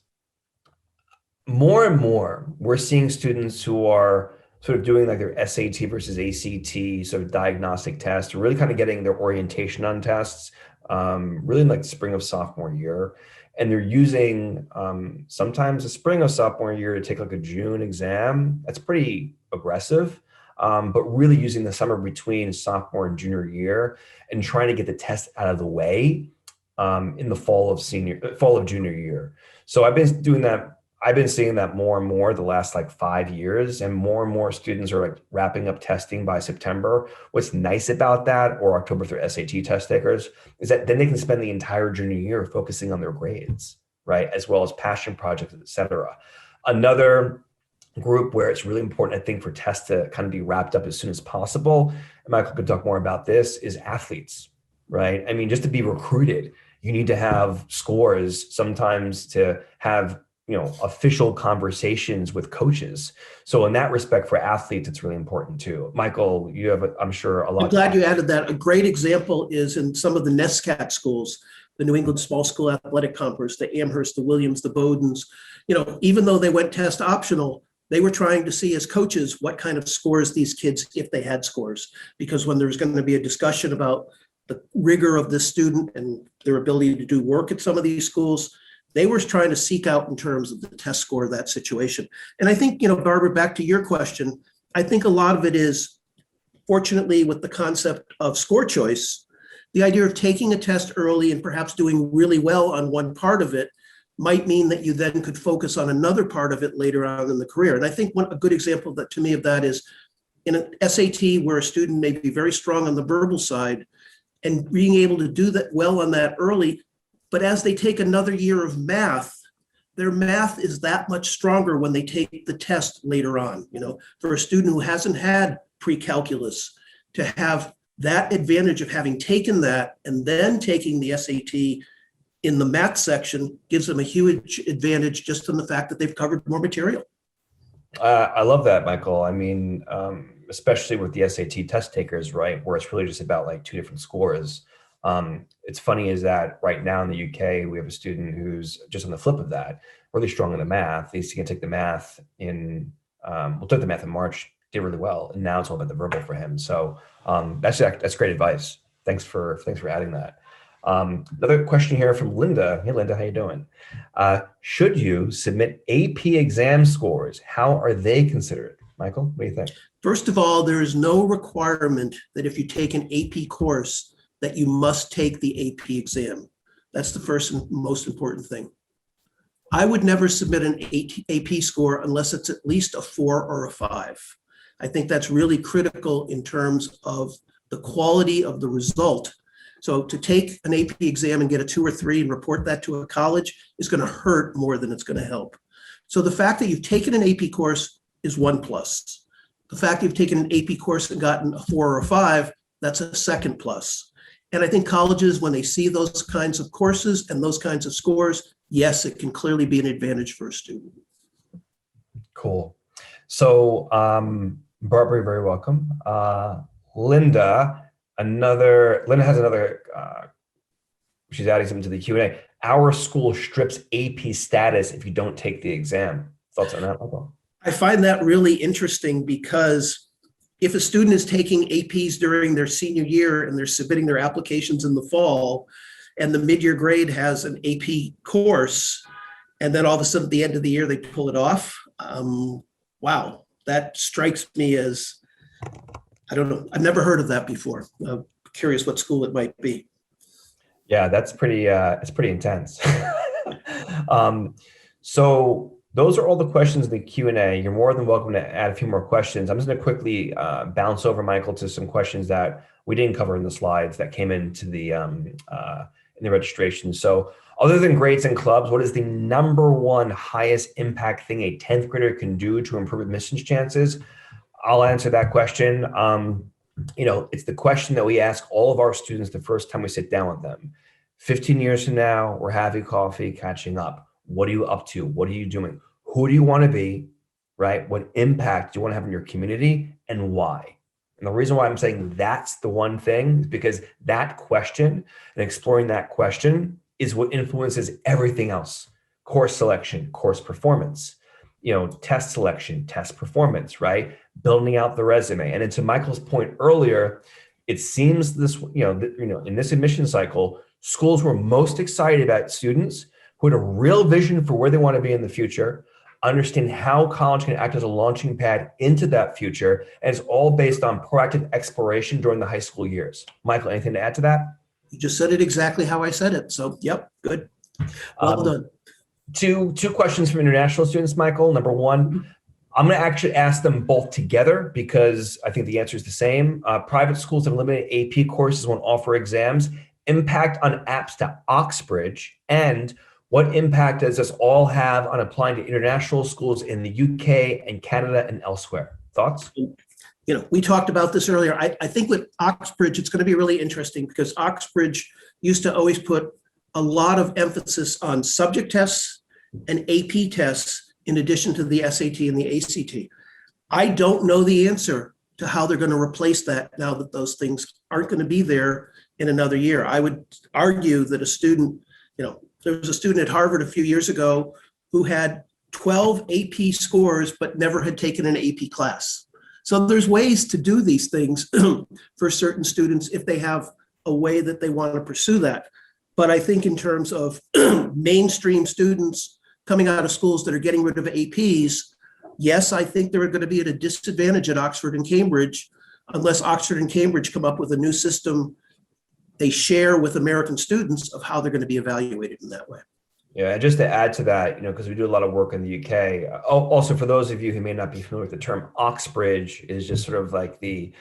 more and more, we're seeing students who are sort of doing like their SAT versus ACT sort of diagnostic test, really kind of getting their orientation on tests, really in like the spring of sophomore year. And they're using sometimes the spring of sophomore year to take like a June exam. That's pretty aggressive. But really using the summer between sophomore and junior year and trying to get the test out of the way in the fall of junior year. So I've been doing that. I've been seeing that more and more the last like 5 years, and more students are like wrapping up testing by September. What's nice about that, or October for SAT test takers, is that then they can spend the entire junior year focusing on their grades, right? As well as passion projects, et cetera. Another group where it's really important, I think, for tests to kind of be wrapped up as soon as possible, and Michael could talk more about this, is athletes, right? I mean, just to be recruited, you need to have scores sometimes to have, official conversations with coaches. So in that respect, for athletes, it's really important too. Michael, you have, I'm sure, a lot. I'm glad you added that. A great example is in some of the NESCAT schools, the New England Small School Athletic Conference, the Amherst, the Williams, the Bowdens. Even though they went test optional, they were trying to see as coaches what kind of scores these kids, if they had scores, because when there's going to be a discussion about the rigor of this student and their ability to do work at some of these schools, they were trying to seek out in terms of the test score of that situation. And I think, Barbara, back to your question, I think a lot of it is fortunately, with the concept of score choice, the idea of taking a test early and perhaps doing really well on one part of it might mean that you then could focus on another part of it later on in the career. And I think a good example that to me of that is in an SAT where a student may be very strong on the verbal side and being able to do that well on that early, but as they take another year of math, their math is that much stronger when they take the test later on. For a student who hasn't had pre-calculus to have that advantage of having taken that and then taking the SAT in the math section gives them a huge advantage just on the fact that they've covered more material. I love that, Michael. I mean, especially with the SAT test takers, right, where it's really just about like two different scores. It's funny is that right now in the UK, we have a student who's just on the flip of that, really strong in the math. He's going to take the math took the math in March, did really well, and now it's all about the verbal for him. So that's great advice. Thanks for adding that. Another question here from Linda. Hey, Linda, how you doing? Should you submit AP exam scores? How are they considered? Michael, what do you think? First of all, there is no requirement that if you take an AP course that you must take the AP exam. That's the first and most important thing. I would never submit an AP score unless it's at least a 4 or a 5. I think that's really critical in terms of the quality of the result. So to take an AP exam and get a 2 or 3 and report that to a college is going to hurt more than it's going to help. So the fact that you've taken an AP course is 1 plus. The fact that you've taken an AP course and gotten a 4 or a 5, that's a 2nd plus. And I think colleges, when they see those kinds of courses and those kinds of scores, yes, it can clearly be an advantage for a student. Cool. So Barbara, you're very welcome. Linda has another, she's adding something to the Q&A. Our school strips AP status if you don't take the exam. Thoughts on that, Michael? I find that really interesting because if a student is taking APs during their senior year and they're submitting their applications in the fall and the mid-year grade has an AP course, and then all of a sudden at the end of the year they pull it off, wow, that strikes me as, I don't know. I've never heard of that before. I'm curious what school it might be. Yeah, that's pretty, it's pretty intense. So those are all the questions in the Q&A. You're more than welcome to add a few more questions. I'm just going to quickly bounce over, Michael, to some questions that we didn't cover in the slides that came into the in the registration. So other than grades and clubs, what is the #1 highest impact thing a 10th grader can do to improve admissions chances? I'll answer that question. It's the question that we ask all of our students the first time we sit down with them. 15 years from now, we're having coffee, catching up. What are you up to? What are you doing? Who do you want to be, right? What impact do you want to have in your community and why? And the reason why I'm saying that's the one thing is because that question and exploring that question is what influences everything else. Course selection, course performance, test selection, test performance, right? Building out the resume. And to Michael's point earlier, it seems this, in this admission cycle, schools were most excited about students who had a real vision for where they want to be in the future, understand how college can act as a launching pad into that future, and it's all based on proactive exploration during the high school years. Michael, anything to add to that? You just said it exactly how I said it. So, yep, good. Well done. Two questions from international students, Michael. Number one, I'm going to actually ask them both together because I think the answer is the same. Private schools that eliminate AP courses won't offer exams. Impact on apps to Oxbridge, and what impact does this all have on applying to international schools in the UK and Canada and elsewhere? Thoughts? We talked about this earlier. I think with Oxbridge, it's going to be really interesting because Oxbridge used to always put a lot of emphasis on subject tests and AP tests in addition to the SAT and the ACT. I don't know the answer to how they're going to replace that now that those things aren't going to be there in another year. I would argue that a student, there was a student at Harvard a few years ago who had 12 AP scores but never had taken an AP class. So there's ways to do these things for certain students if they have a way that they want to pursue that. But I think in terms of mainstream students coming out of schools that are getting rid of APs, yes, I think they're going to be at a disadvantage at Oxford and Cambridge unless Oxford and Cambridge come up with a new system they share with American students of how they're going to be evaluated in that way. Yeah, and just to add to that, because we do a lot of work in the UK. Also, for those of you who may not be familiar with the term, Oxbridge is just sort of like the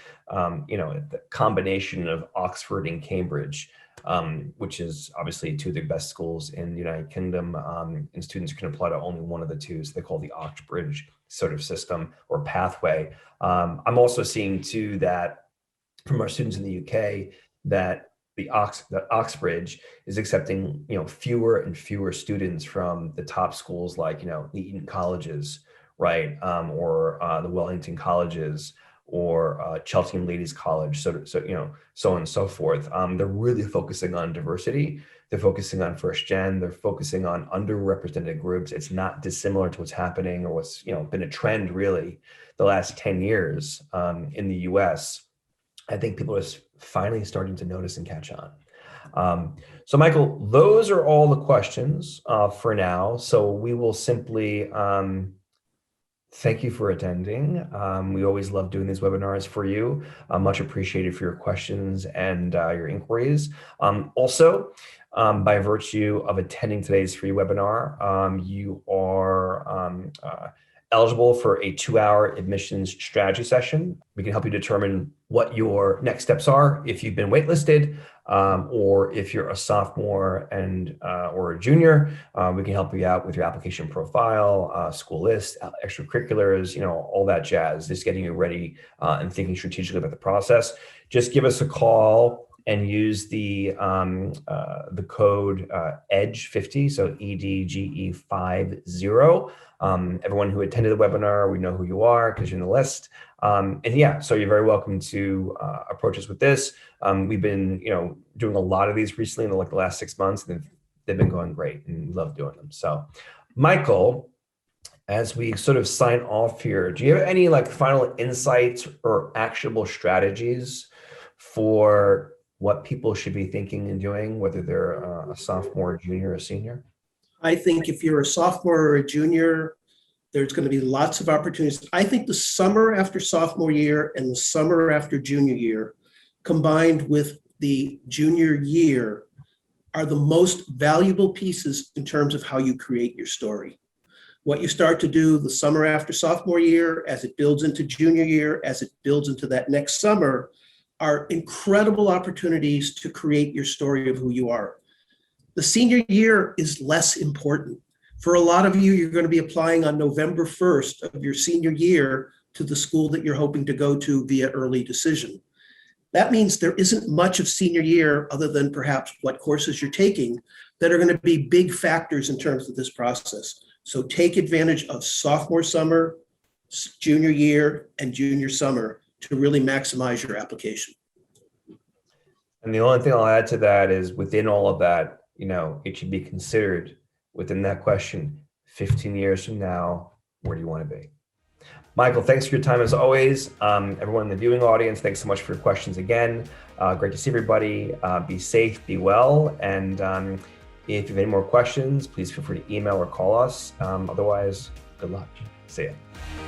combination of Oxford and Cambridge, which is obviously two of the best schools in the United Kingdom, and students can apply to only one of the two. So they call the Oxbridge sort of system or pathway. I'm also seeing too that from our students in the UK that that Oxbridge is accepting, fewer and fewer students from the top schools like, the Eton colleges, right, or the Wellington colleges, or Cheltenham Ladies College, so on and so forth. They're really focusing on diversity. They're focusing on first gen. They're focusing on underrepresented groups. It's not dissimilar to what's happening or what's been a trend really the last 10 years in the U.S. I think people are finally starting to notice and catch on. So Michael, those are all the questions for now. So we will simply thank you for attending. We always love doing these webinars for you. Much appreciated for your questions and your inquiries. Also, by virtue of attending today's free webinar, you are eligible for a 2-hour admissions strategy session. We can help you determine what your next steps are if you've been waitlisted, or if you're a sophomore and or a junior. We can help you out with your application profile, school list, extracurriculars, all that jazz, just getting you ready and thinking strategically about the process. Just give us a call and use the code EDGE50, so EDGE50. Everyone who attended the webinar, we know who you are because you're in the list. And yeah, so you're very welcome to approach us with this. We've been, doing a lot of these recently in the last 6 months, and they've been going great, and we love doing them. So, Michael, as we sort of sign off here, do you have any final insights or actionable strategies for what people should be thinking and doing, whether they're a sophomore, junior, or senior? I think if you're a sophomore or a junior, there's going to be lots of opportunities. I think the summer after sophomore year and the summer after junior year, combined with the junior year, are the most valuable pieces in terms of how you create your story. What you start to do the summer after sophomore year, as it builds into junior year, as it builds into that next summer, are incredible opportunities to create your story of who you are. The senior year is less important. For a lot of you, you're going to be applying on November 1st of your senior year to the school that you're hoping to go to via early decision. That means there isn't much of senior year other than perhaps what courses you're taking that are going to be big factors in terms of this process. So take advantage of sophomore summer, junior year, and junior summer to really maximize your application. And the only thing I'll add to that is within all of that, it should be considered within that question, 15 years from now, where do you want to be? Michael, thanks for your time as always. Everyone in the viewing audience, thanks so much for your questions again. Great to see everybody. Be safe, be well. And if you have any more questions, please feel free to email or call us. Otherwise, good luck. See ya.